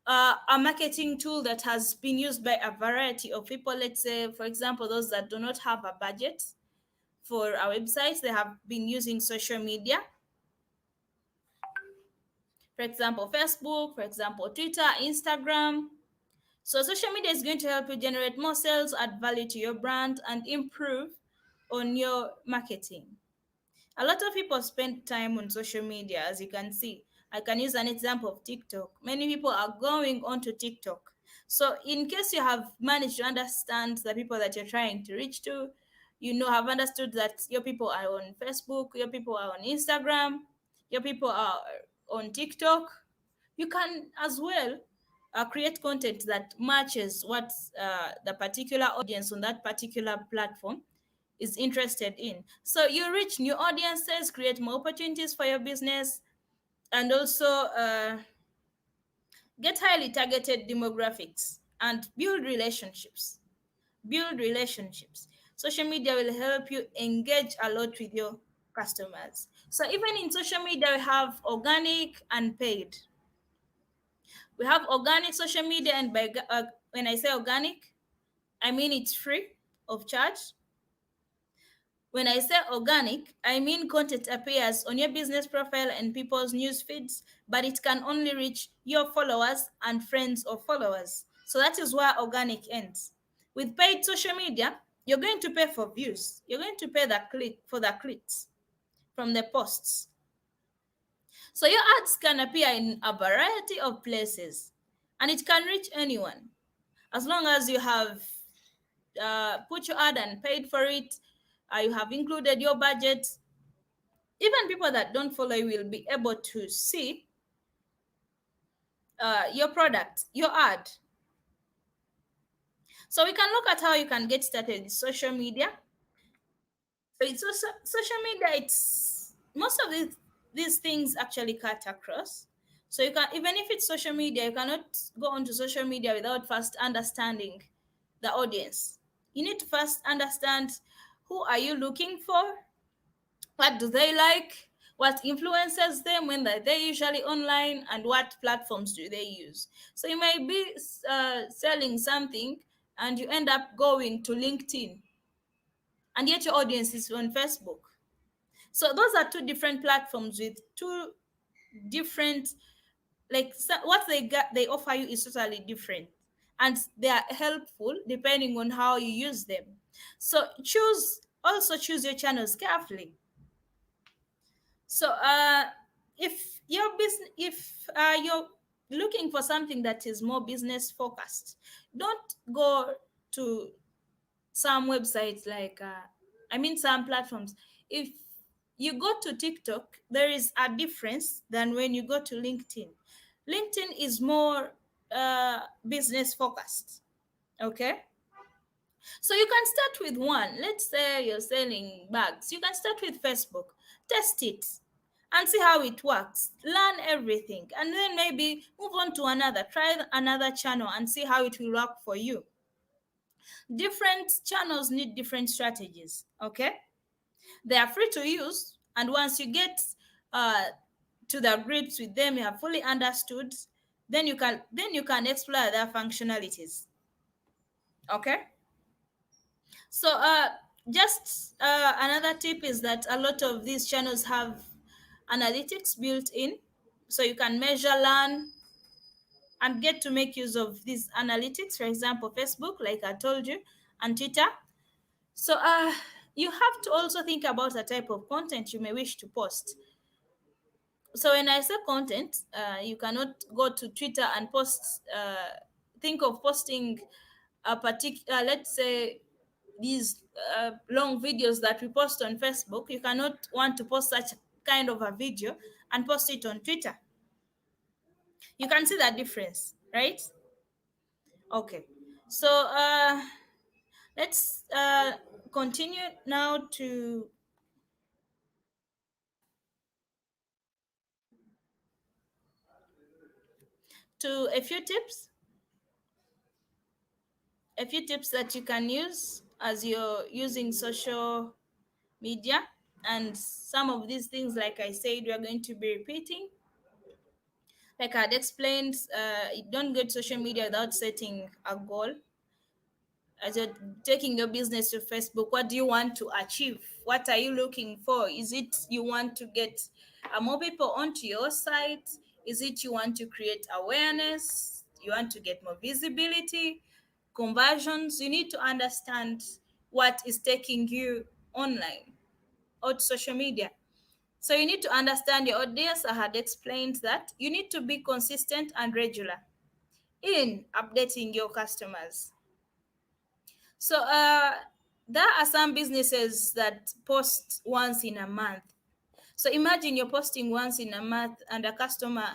S1: a marketing tool that has been used by a variety of people. Let's say, for example, those that do not have a budget for our websites, they have been using social media. For example, Facebook, for example, Twitter, Instagram. So social media is going to help you generate more sales, add value to your brand, and improve on your marketing. A lot of people spend time on social media, as you can see. I can use an example of TikTok. Many people are going onto TikTok. So, in case you have managed to understand the people that you're trying to reach to, have understood that your people are on Facebook, your people are on Instagram, your people are on TikTok, you can as well create content that matches what the particular audience on that particular platform is interested in. So you reach new audiences, create more opportunities for your business, and also get highly targeted demographics and build relationships. Build relationships. Social media will help you engage a lot with your customers. So even in social media, we have organic and paid. We have organic social media, and when I say organic, I mean it's free of charge. When I say organic, I mean content appears on your business profile and people's news feeds, but it can only reach your followers and friends of followers. So that is where organic ends. With paid social media, you're going to pay for views. You're going to pay the clicks from the posts. So your ads can appear in a variety of places, and it can reach anyone as long as you have put your ad and paid for it. You have included your budget. Even people that don't follow you will be able to see your product, your ad. So we can look at how you can get started with social media. So it's also social media. It's most of these things actually cut across. So you can, even if it's social media, you cannot go onto social media without first understanding the audience. You need to first understand who are you looking for, what do they like, what influences them when they're usually online, and what platforms do they use. So you may be selling something and you end up going to LinkedIn, and yet your audience is on Facebook. So those are two different platforms with two different, like, what they offer you is totally different, and they are helpful depending on how you use them. So choose your channels carefully. So if you're looking for something that is more business focused, don't go to some websites like some platforms. If you go to TikTok, there is a difference than when you go to LinkedIn. LinkedIn is more business focused. Okay, so you can start with one. Let's say you're selling bags. You can start with Facebook, test it, and see how it works. Learn everything, and then maybe move on to another. Try another channel and see how it will work for you. Different channels need different strategies. Okay, they are free to use, and once you get uh, to the grips with them, you have fully understood. Then you can explore their functionalities. Okay. So, just another tip is that a lot of these channels have analytics built in. So you can measure, learn, and get to make use of these analytics. For example, Facebook, like I told you, and Twitter. So you have to also think about the type of content you may wish to post. So when I say content, you cannot go to Twitter and post. Think of posting a particular, let's say, these long videos that we post on Facebook. You cannot want to post such kind of a video and post it on Twitter. You can see that difference, right? Okay. So let's continue now to a few tips that you can use as you're using social media. And some of these things, like I said, we are going to be repeating. Like I'd explained, don't get social media without setting a goal. As you're taking your business to Facebook, what do you want to achieve? What are you looking for? Is it you want to get more people onto your site? Is it you want to create awareness? You want to get more visibility, conversions? You need to understand what is taking you online or to social media. So you need to understand your audience. I had explained that you need to be consistent and regular in updating your customers. So there are some businesses that post once in a month. So imagine you're posting once in a month and a customer,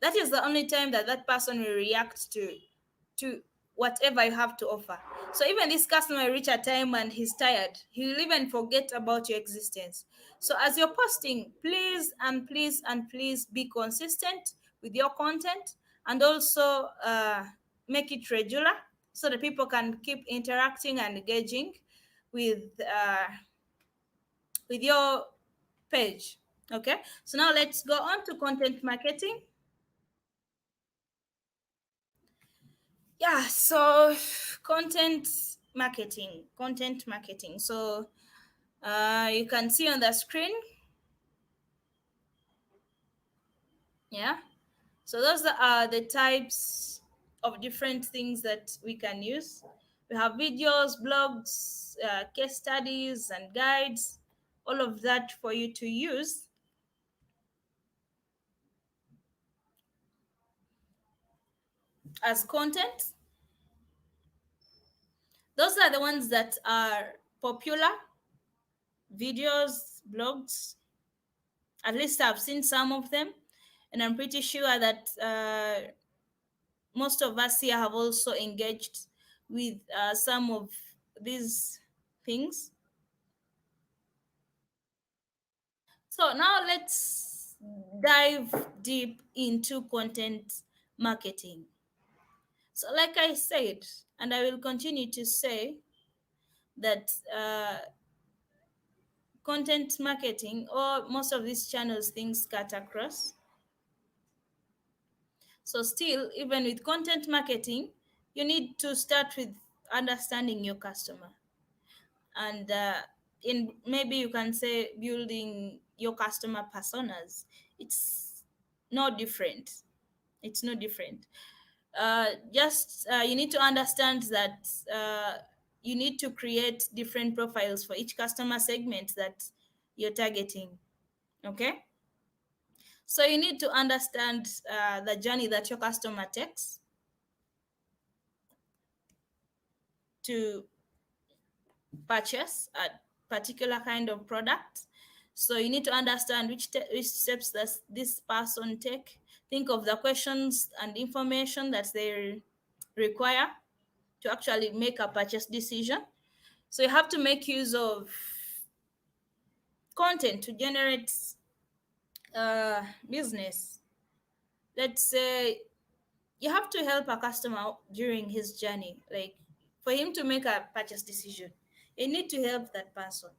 S1: that is the only time that that person will react to whatever you have to offer. So even this customer will reach a time and he's tired. He will even forget about your existence. So as you're posting, please and please and please be consistent with your content, and also make it regular so that people can keep interacting and engaging with with your page. Okay, so now let's go on to content marketing. Yeah, so content marketing. So you can see on the screen. Yeah, so those are the types of different things that we can use. We have videos, blogs, case studies, and guides, all of that for you to use as content. Those are the ones that are popular: videos, blogs. At least I've seen some of them, and I'm pretty sure that most of us here have also engaged with some of these things. So now let's dive deep into content marketing. So, like I said, and I will continue to say, that content marketing, or most of these channels, things cut across. So, still, even with content marketing, you need to start with understanding your customer, and in maybe you can say building your customer personas. It's no different. It's no different. Just you need to understand that you need to create different profiles for each customer segment that you're targeting. Okay, so you need to understand the journey that your customer takes to purchase a particular kind of product. So you need to understand which steps that this person take. Think of the questions and information that they require to actually make a purchase decision. So you have to make use of content to generate business. Let's say you have to help a customer during his journey, like for him to make a purchase decision. You need to help that person.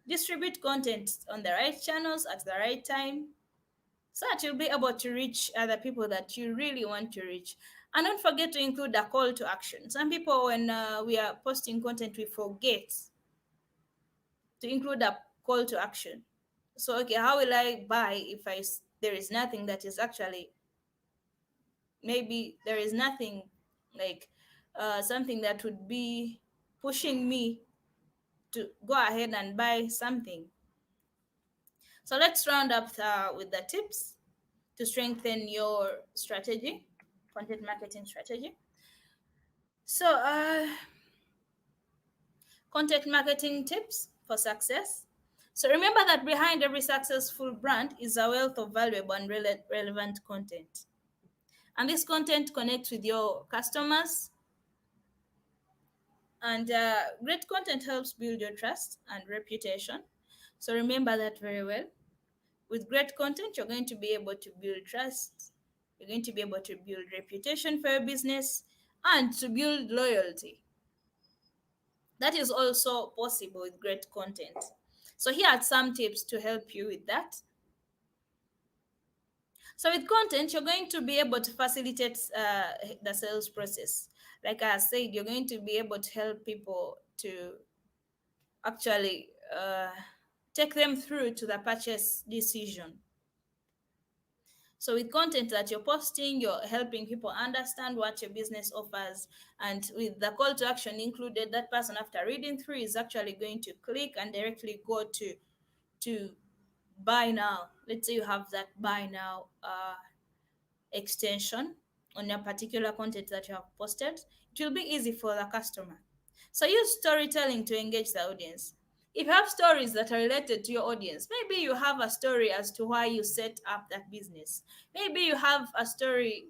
S1: Distribute content on the right channels at the right time so that you'll be able to reach other people that you really want to reach. And don't forget to include a call to action. Some people, when we are posting content, we forget to include a call to action. So, okay, how will I buy if there is nothing that is actually, maybe there is nothing like something that would be pushing me to go ahead and buy something. So let's round up with the tips to strengthen your strategy, content marketing strategy. So, content marketing tips for success. So, remember that behind every successful brand is a wealth of valuable and relevant content. And this content connects with your customers. And great content helps build your trust and reputation. So, remember that very well. With great content, you're going to be able to build trust, you're going to be able to build reputation for your business, and to build loyalty. That is also possible with great content. So here are some tips to help you with that. So with content, you're going to be able to facilitate the sales process. Like I said, you're going to be able to help people to actually take them through to the purchase decision. So with content that you're posting, you're helping people understand what your business offers. And with the call to action included, that person after reading through is actually going to click and directly go to buy now. Let's say you have that buy now extension on your particular content that you have posted. It will be easy for the customer. So use storytelling to engage the audience. If you have stories that are related to your audience, maybe you have a story as to why you set up that business. Maybe you have a story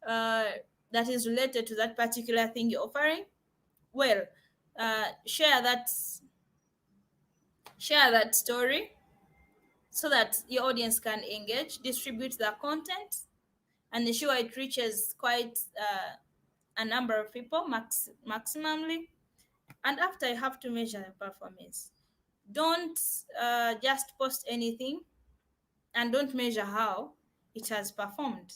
S1: uh, that is related to that particular thing you're offering. Well, share that story so that your audience can engage, distribute the content, and ensure it reaches quite a number of people maximally. And after, you have to measure the performance. Don't just post anything and don't measure how it has performed.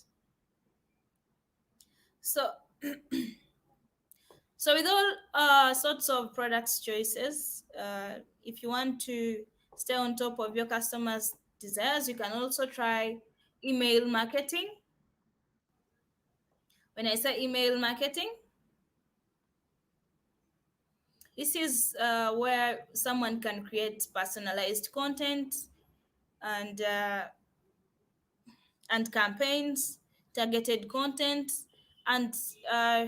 S1: So, so with all sorts of products choices, if you want to stay on top of your customers' desires, you can also try email marketing. When I say email marketing, this is where someone can create personalized content and campaigns, targeted content, and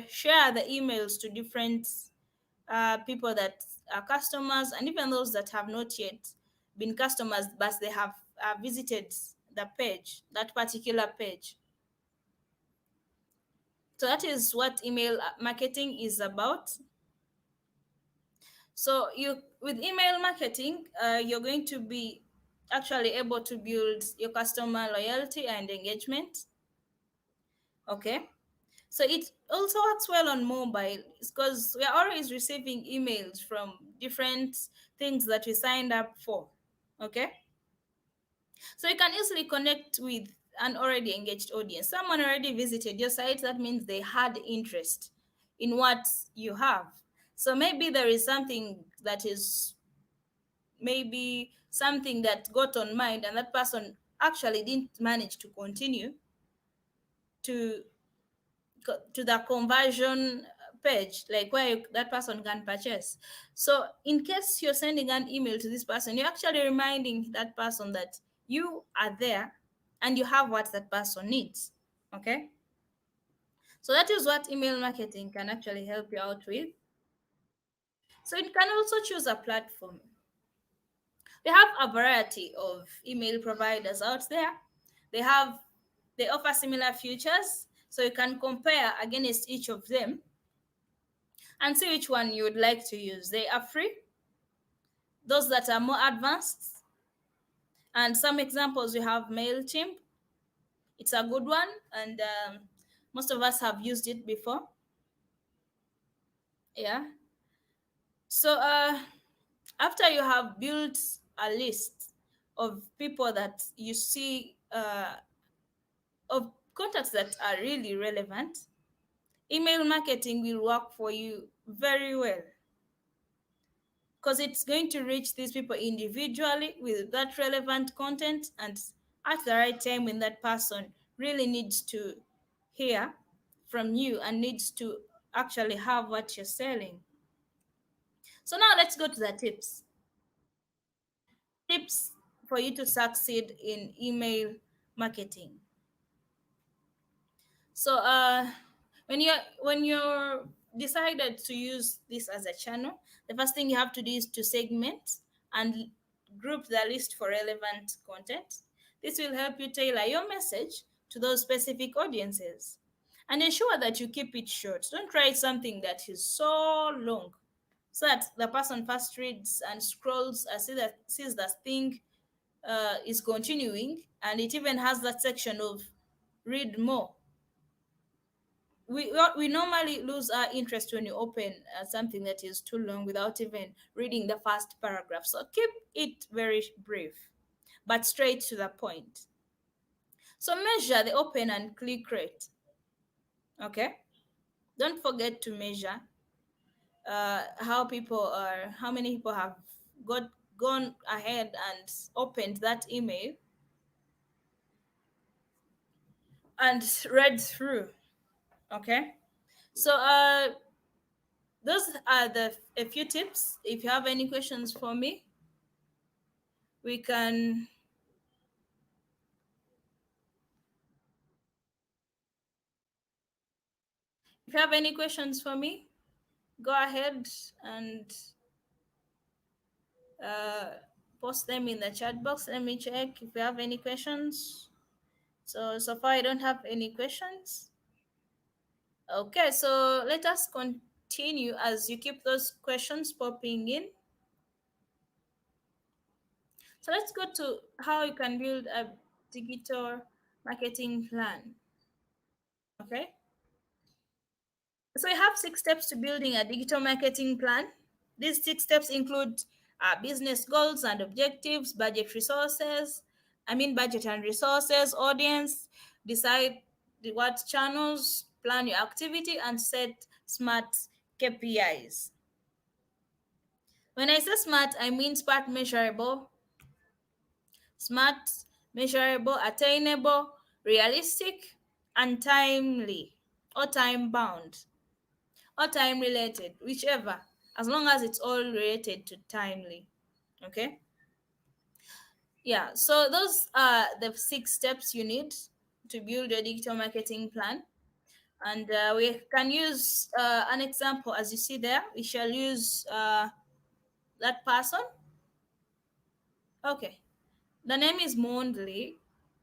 S1: share the emails to different people that are customers, and even those that have not yet been customers, but they have visited the page, that particular page. So that is what email marketing is about. So you, with email marketing, you're going to be actually able to build your customer loyalty and engagement. Okay. So it also works well on mobile because we are always receiving emails from different things that we signed up for. Okay. So you can easily connect with an already engaged audience. Someone already visited your site, that means they had interest in what you have. So maybe there is something that is, maybe something that got on mind and that person actually didn't manage to continue to the conversion page, like where that person can purchase. So in case you're sending an email to this person, you're actually reminding that person that you are there and you have what that person needs. Okay, so that is what email marketing can actually help you out with. So you can also choose a platform. We have a variety of email providers out there. They offer similar features, so you can compare against each of them and see which one you would like to use. They are free, those that are more advanced, and some examples we have MailChimp. It's a good one, and most of us have used it before. Yeah. So after you have built a list of people that you see, of contacts that are really relevant, email marketing will work for you very well because it's going to reach these people individually with that relevant content and at the right time when that person really needs to hear from you and needs to actually have what you're selling. So now let's go to the tips. Tips for you to succeed in email marketing. So when you're decided to use this as a channel, the first thing you have to do is to segment and group the list for relevant content. This will help you tailor your message to those specific audiences. And ensure that you keep it short. Don't write something that is so long so that the person first reads and scrolls and sees that thing is continuing, and it even has that section of read more. We normally lose our interest when you open something that is too long without even reading the first paragraph. So keep it very brief but straight to the point. So measure the open and click rate. Okay, don't forget to measure how many people have got gone ahead and opened that email and read through. Okay, so those are the a few tips. If you have any questions for me, we can. If you have any questions for me, go ahead and uh, post them in the chat box. Let me check if you have any questions. So far I don't have any questions. Okay, so let us continue as you keep those questions popping in. So let's go to how you can build a digital marketing plan. Okay, so we have 6 steps to building a digital marketing plan. These 6 steps include business goals and objectives, budget and resources, audience, decide what channels, plan your activity, and set smart KPIs. When I say smart, I mean smart, measurable, attainable, realistic, and timely, or time bound, or time related, whichever, as long as it's all related to timely. Okay. Yeah, so those are the 6 steps you need to build your digital marketing plan. And we can use an example as you see there. We shall use that person. Okay, the name is Mondley.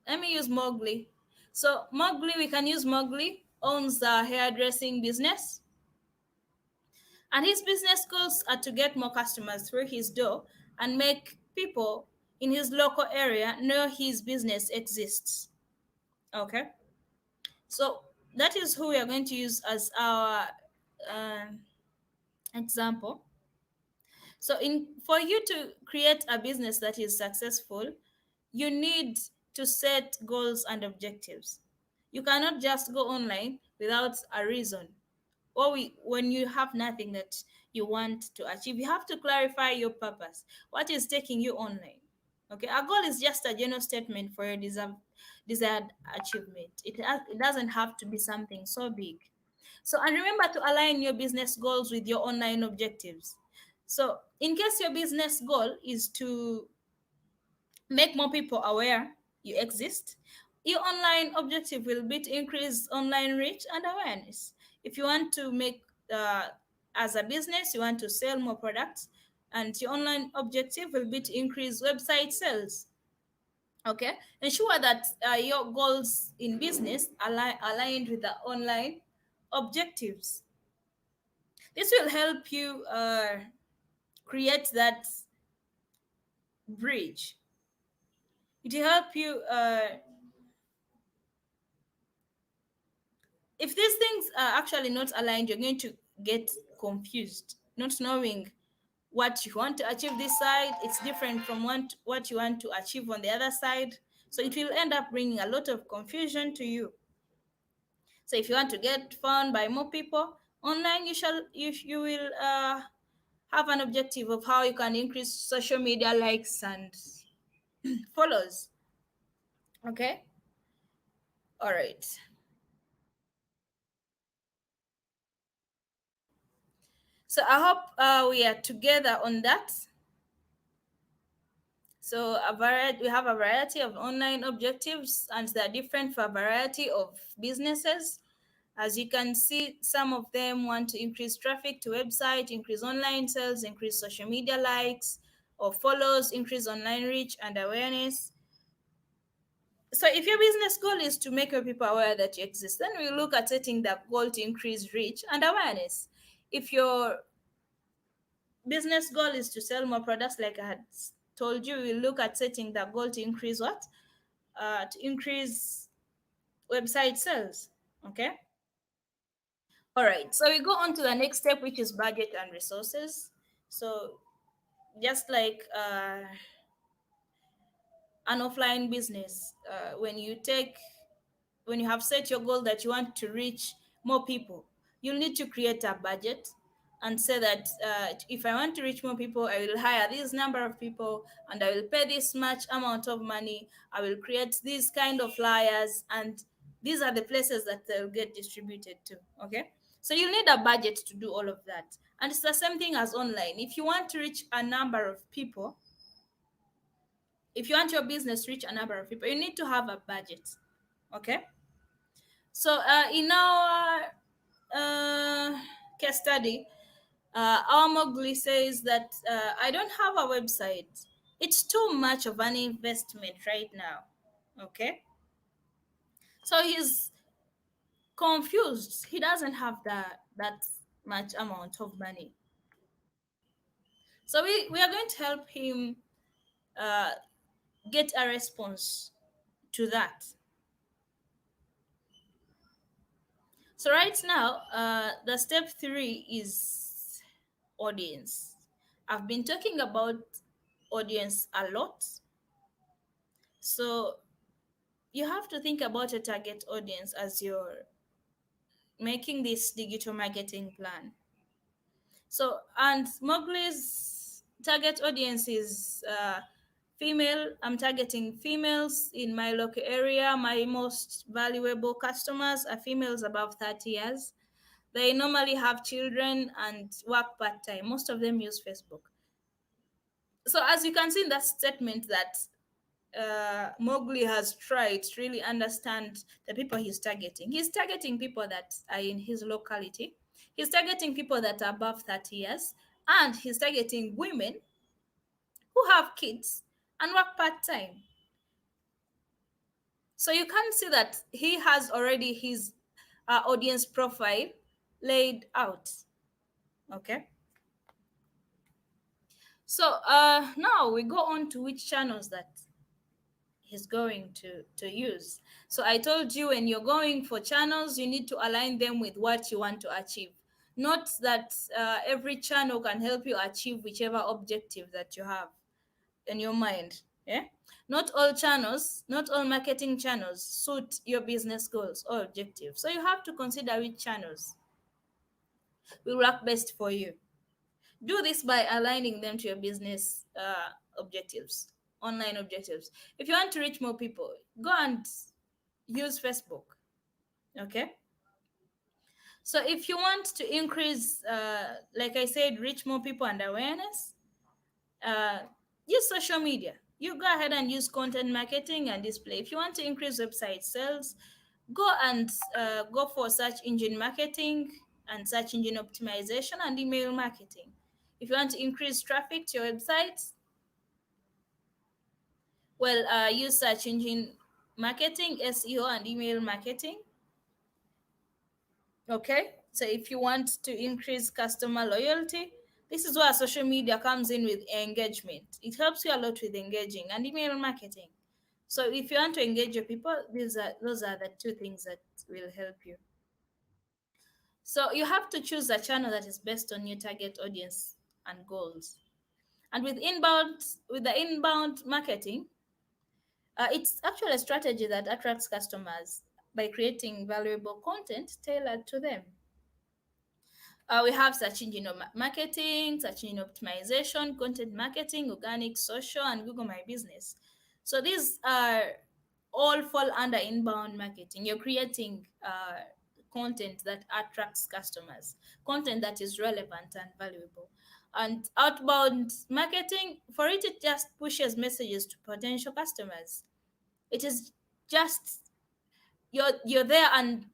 S1: Let me use Mowgli. So Mowgli, we can use Mowgli owns a hairdressing business, and his business goals are to get more customers through his door and make people in his local area know his business exists. Okay, so that is who we are going to use as our um example. So, in for you to create a business that is successful, you need to set goals and objectives. You cannot just go online without a reason, when you have nothing that you want to achieve. You have to clarify your purpose. What is taking you online? Okay, a goal is just a general statement for your desired achievement. It doesn't have to be something so big. So, and remember to align your business goals with your online objectives. So, in case your business goal is to make more people aware you exist, your online objective will be to increase online reach and awareness. If you want to make, uh, as a business, you want to sell more products, and your online objective will be to increase website sales. Okay, ensure that your goals in business aligned with the online objectives. This will help you create that bridge. It will help you if these things are actually not aligned, you're going to get confused, not knowing what you want to achieve this side. It's different from what you want to achieve on the other side. So it will end up bringing a lot of confusion to you. So if you want to get found by more people online, you will have an objective of how you can increase social media likes and follows. Okay. All right. So I hope we are together on that. So we have a variety of online objectives, and they're different for a variety of businesses. As you can see, some of them want to increase traffic to website, increase online sales, increase social media likes or follows, increase online reach and awareness. So if your business goal is to make your people aware that you exist, then we look at setting that goal to increase reach and awareness. If your business goal is to sell more products, like I had told you, we look at setting that goal to increase what? To increase website sales. Okay. All right. So we go on to the next step, which is budget and resources. So just like an offline business, when you have set your goal that you want to reach more people, you'll need to create a budget and say that if I want to reach more people, I will hire this number of people and I will pay this much amount of money. I will create these kind of flyers, and these are the places that they'll get distributed to. Okay. So you'll need a budget to do all of that. And it's the same thing as online. If you want to reach a number of people, if you want your business to reach a number of people, you need to have a budget. Okay. So in our case study, our Mowgli says that I don't have a website. It's too much of an investment right now. Okay. So he's confused. He doesn't have that much amount of money. So we are going to help him uh, get a response to that. So right now, the step 3 is audience. I've been talking about audience a lot. So you have to think about a target audience as you're making this digital marketing plan. So, and Mowgli's target audience is female. I'm targeting females in my local area. My most valuable customers are females above 30 years. They normally have children and work part time. Most of them use Facebook. So, as you can see in that statement, that Mowgli has tried to really understand the people he's targeting. He's targeting people that are in his locality. He's targeting people that are above 30 years. And he's targeting women who have kids and work part time. So you can see that he has already his audience profile laid out. Okay. So now we go on to which channels that he's going to use. So I told you, when you're going for channels, you need to align them with what you want to achieve. Not that every channel can help you achieve whichever objective that you have in your mind. Yeah. Not all channels, not all marketing channels suit your business goals or objectives. So you have to consider which channels will work best for you. Do this by aligning them to your business objectives, online objectives. If you want to reach more people, go and use Facebook. Okay. So if you want to increase, like I said, reach more people and awareness, uh, use social media. You go ahead and use content marketing and display. If you want to increase website sales, go for search engine marketing and search engine optimization and email marketing. If you want to increase traffic to your website, well, use search engine marketing, SEO, and email marketing. Okay. So if you want to increase customer loyalty, this is where social media comes in with engagement. It helps you a lot with engaging and email marketing. So if you want to engage your people, those are the two things that will help you. So you have to choose a channel that is based on your target audience and goals. And with the inbound marketing, it's actually a strategy that attracts customers by creating valuable content tailored to them. We have search engine marketing, search engine optimization, content marketing, organic, social, and Google My Business. So these are all fall under inbound marketing. You're creating content that attracts customers, content that is relevant and valuable. And outbound marketing, for it just pushes messages to potential customers. It is just you're there, and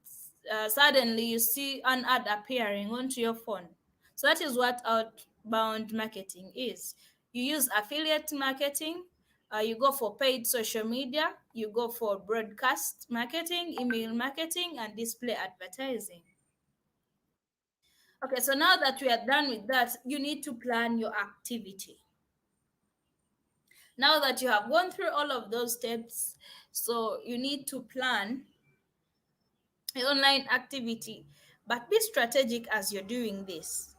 S1: suddenly you see an ad appearing onto your phone. So that is what outbound marketing is. You use affiliate marketing, you go for paid social media, you go for broadcast marketing, email marketing, and display advertising. Okay, so now that we are done with that, you need to plan your activity. Now that you have gone through all of those steps, so you need to plan online activity, but be strategic as you're doing this.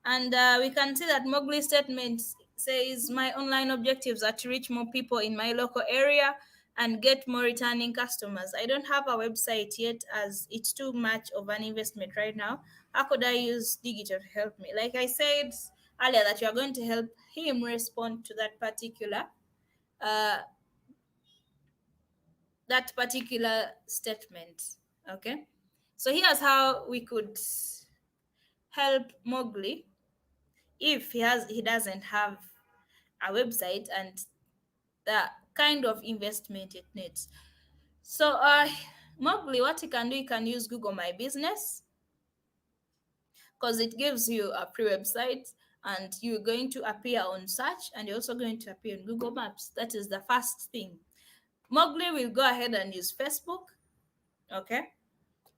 S1: And we can see that Mowgli statement says, my online objectives are to reach more people in my local area and get more returning customers. I don't have a website yet as it's too much of an investment right now. How could I use digital to help me? Like I said earlier, that you are going to help him respond to uh, that particular statement. Okay, so here's how we could help Mowgli if he doesn't have a website and the kind of investment it needs. So Mowgli, what he can do, he can use Google My Business, because it gives you a free website, and you're going to appear on search, and you're also going to appear in Google Maps. That is the first thing. Mowgli will go ahead and use Facebook. Okay,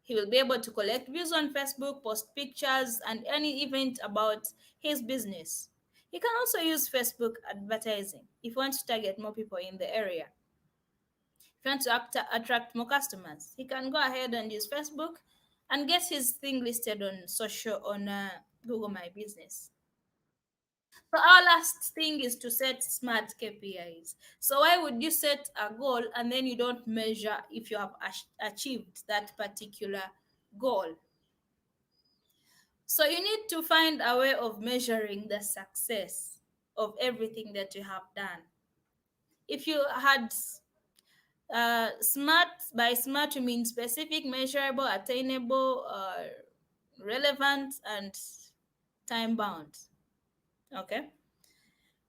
S1: he will be able to collect views on Facebook, post pictures, and any event about his business. He can also use Facebook advertising if you want to target more people in the area. If you want to attract more customers, he can go ahead and use Facebook and get his thing listed on Google My Business. So our last thing is to set smart KPIs. So why would you set a goal and then you don't measure if you have achieved that particular goal? So you need to find a way of measuring the success of everything that you have done. If you had smart, by smart you mean specific, measurable, attainable, relevant, and time bound. Okay,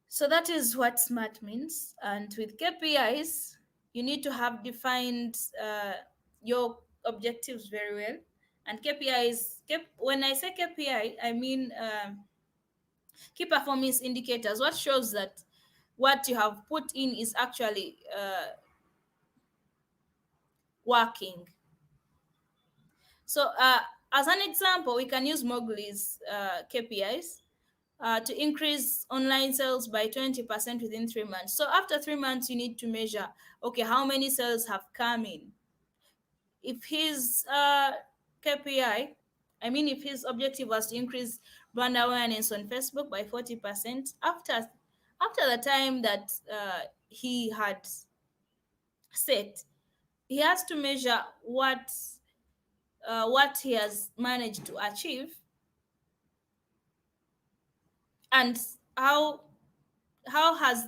S1: so that is what smart means. And with KPIs, you need to have defined your objectives very well. And KPIs, when I say KPI, I mean key performance indicators, what shows that what you have put in is actually working. So as an example, we can use Mowgli's KPIs to increase online sales by 20% within 3 months. So after 3 months, you need to measure, okay, how many sales have come in. If his KPI, I mean, if his objective was to increase brand awareness on Facebook by 40%, after the time that he had set, he has to measure what he has managed to achieve, and how has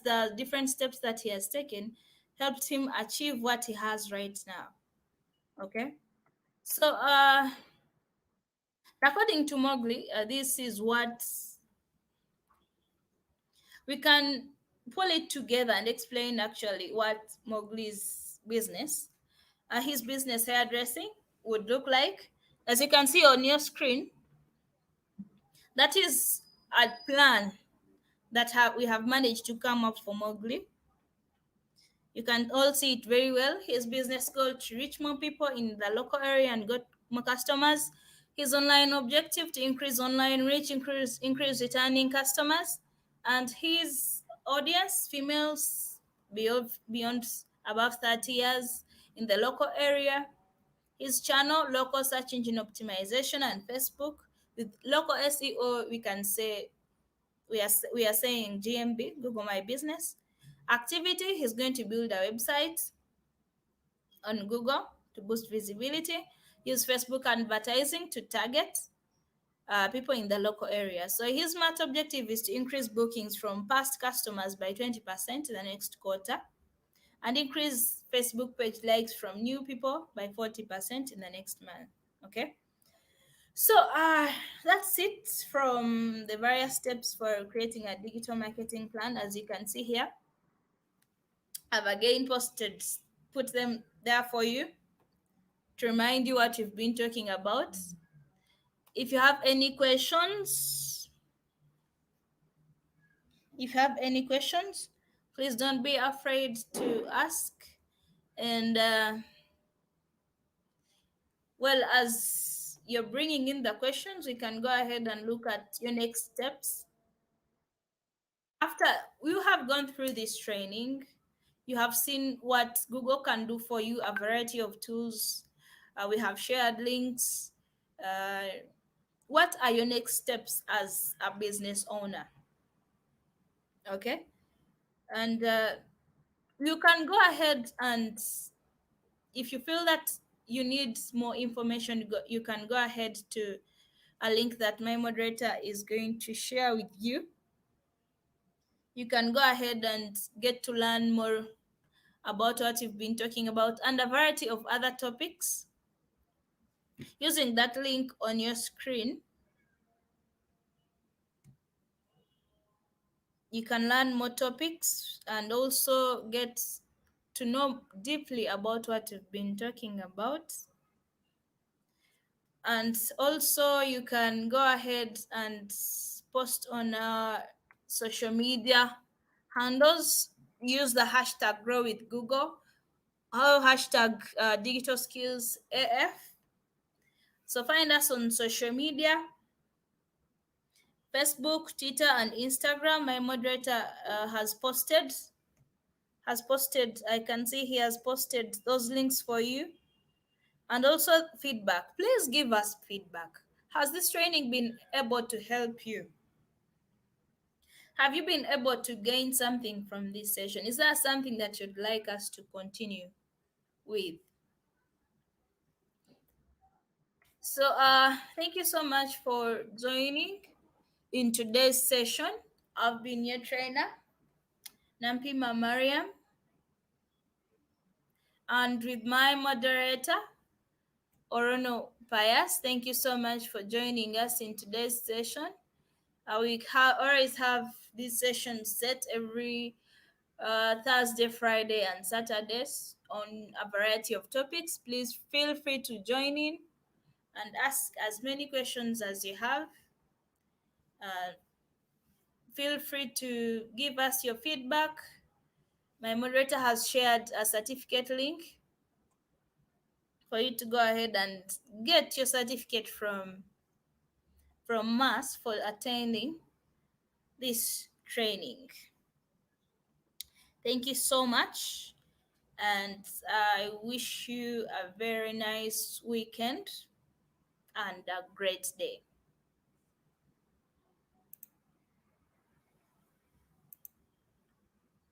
S1: the different steps that he has taken helped him achieve what he has right now. Okay, so according to Mowgli, this is what we can pull it together and explain actually what Mowgli's business, his business hairdressing, would look like. As you can see on your screen, that is a plan that we have managed to come up for Mowgli. You can all see it very well. His business goal to reach more people in the local area and get more customers. His online objective to increase online reach, increase returning customers, and his audience, females beyond above 30 years in the local area. His channel, local search engine optimization and Facebook. With local SEO, we can say we are saying GMB, Google My Business. Activity, he's going to build a website on Google to boost visibility, use Facebook advertising to target people in the local area. So his smart objective is to increase bookings from past customers by 20% in the next quarter, and increase Facebook page likes from new people by 40% in the next month. Okay. So that's it from the various steps for creating a digital marketing plan. As you can see here, I've again put them there for you to remind you what we've been talking about. If you have any questions, please don't be afraid to ask. And well, as you're bringing in the questions, we can go ahead and look at your next steps. After you have gone through this training, you have seen what Google can do for you, a variety of tools. We have shared links. What are your next steps as a business owner? Okay. And you can go ahead and, if you feel that you need more information, you can go ahead to a link that my moderator is going to share with you. You can go ahead and get to learn more about what you've been talking about and a variety of other topics. Using that link on your screen, you can learn more topics and also get to know deeply about what you've been talking about. And also you can go ahead and post on social media handles. Use the hashtag grow with Google or hashtag digital skills AF. So find us on social media, Facebook, Twitter, and Instagram. My moderator has posted, I can see he has posted those links for you. And also feedback. Please give us feedback. Has this training been able to help you? Have you been able to gain something from this session? Is there something that you'd like us to continue with? So thank you so much for joining in today's session. I've been your trainer, Nampima Mariam, and with my moderator, Orono Pius. Thank you so much for joining us in today's session. We always have this session set every Thursday, Friday, and Saturdays on a variety of topics. Please feel free to join in and ask as many questions as you have. Uh, Feel free to give us your feedback. My moderator has shared a certificate link for you to go ahead and get your certificate from us for attending this training. Thank you so much, and I wish you a very nice weekend and a great day.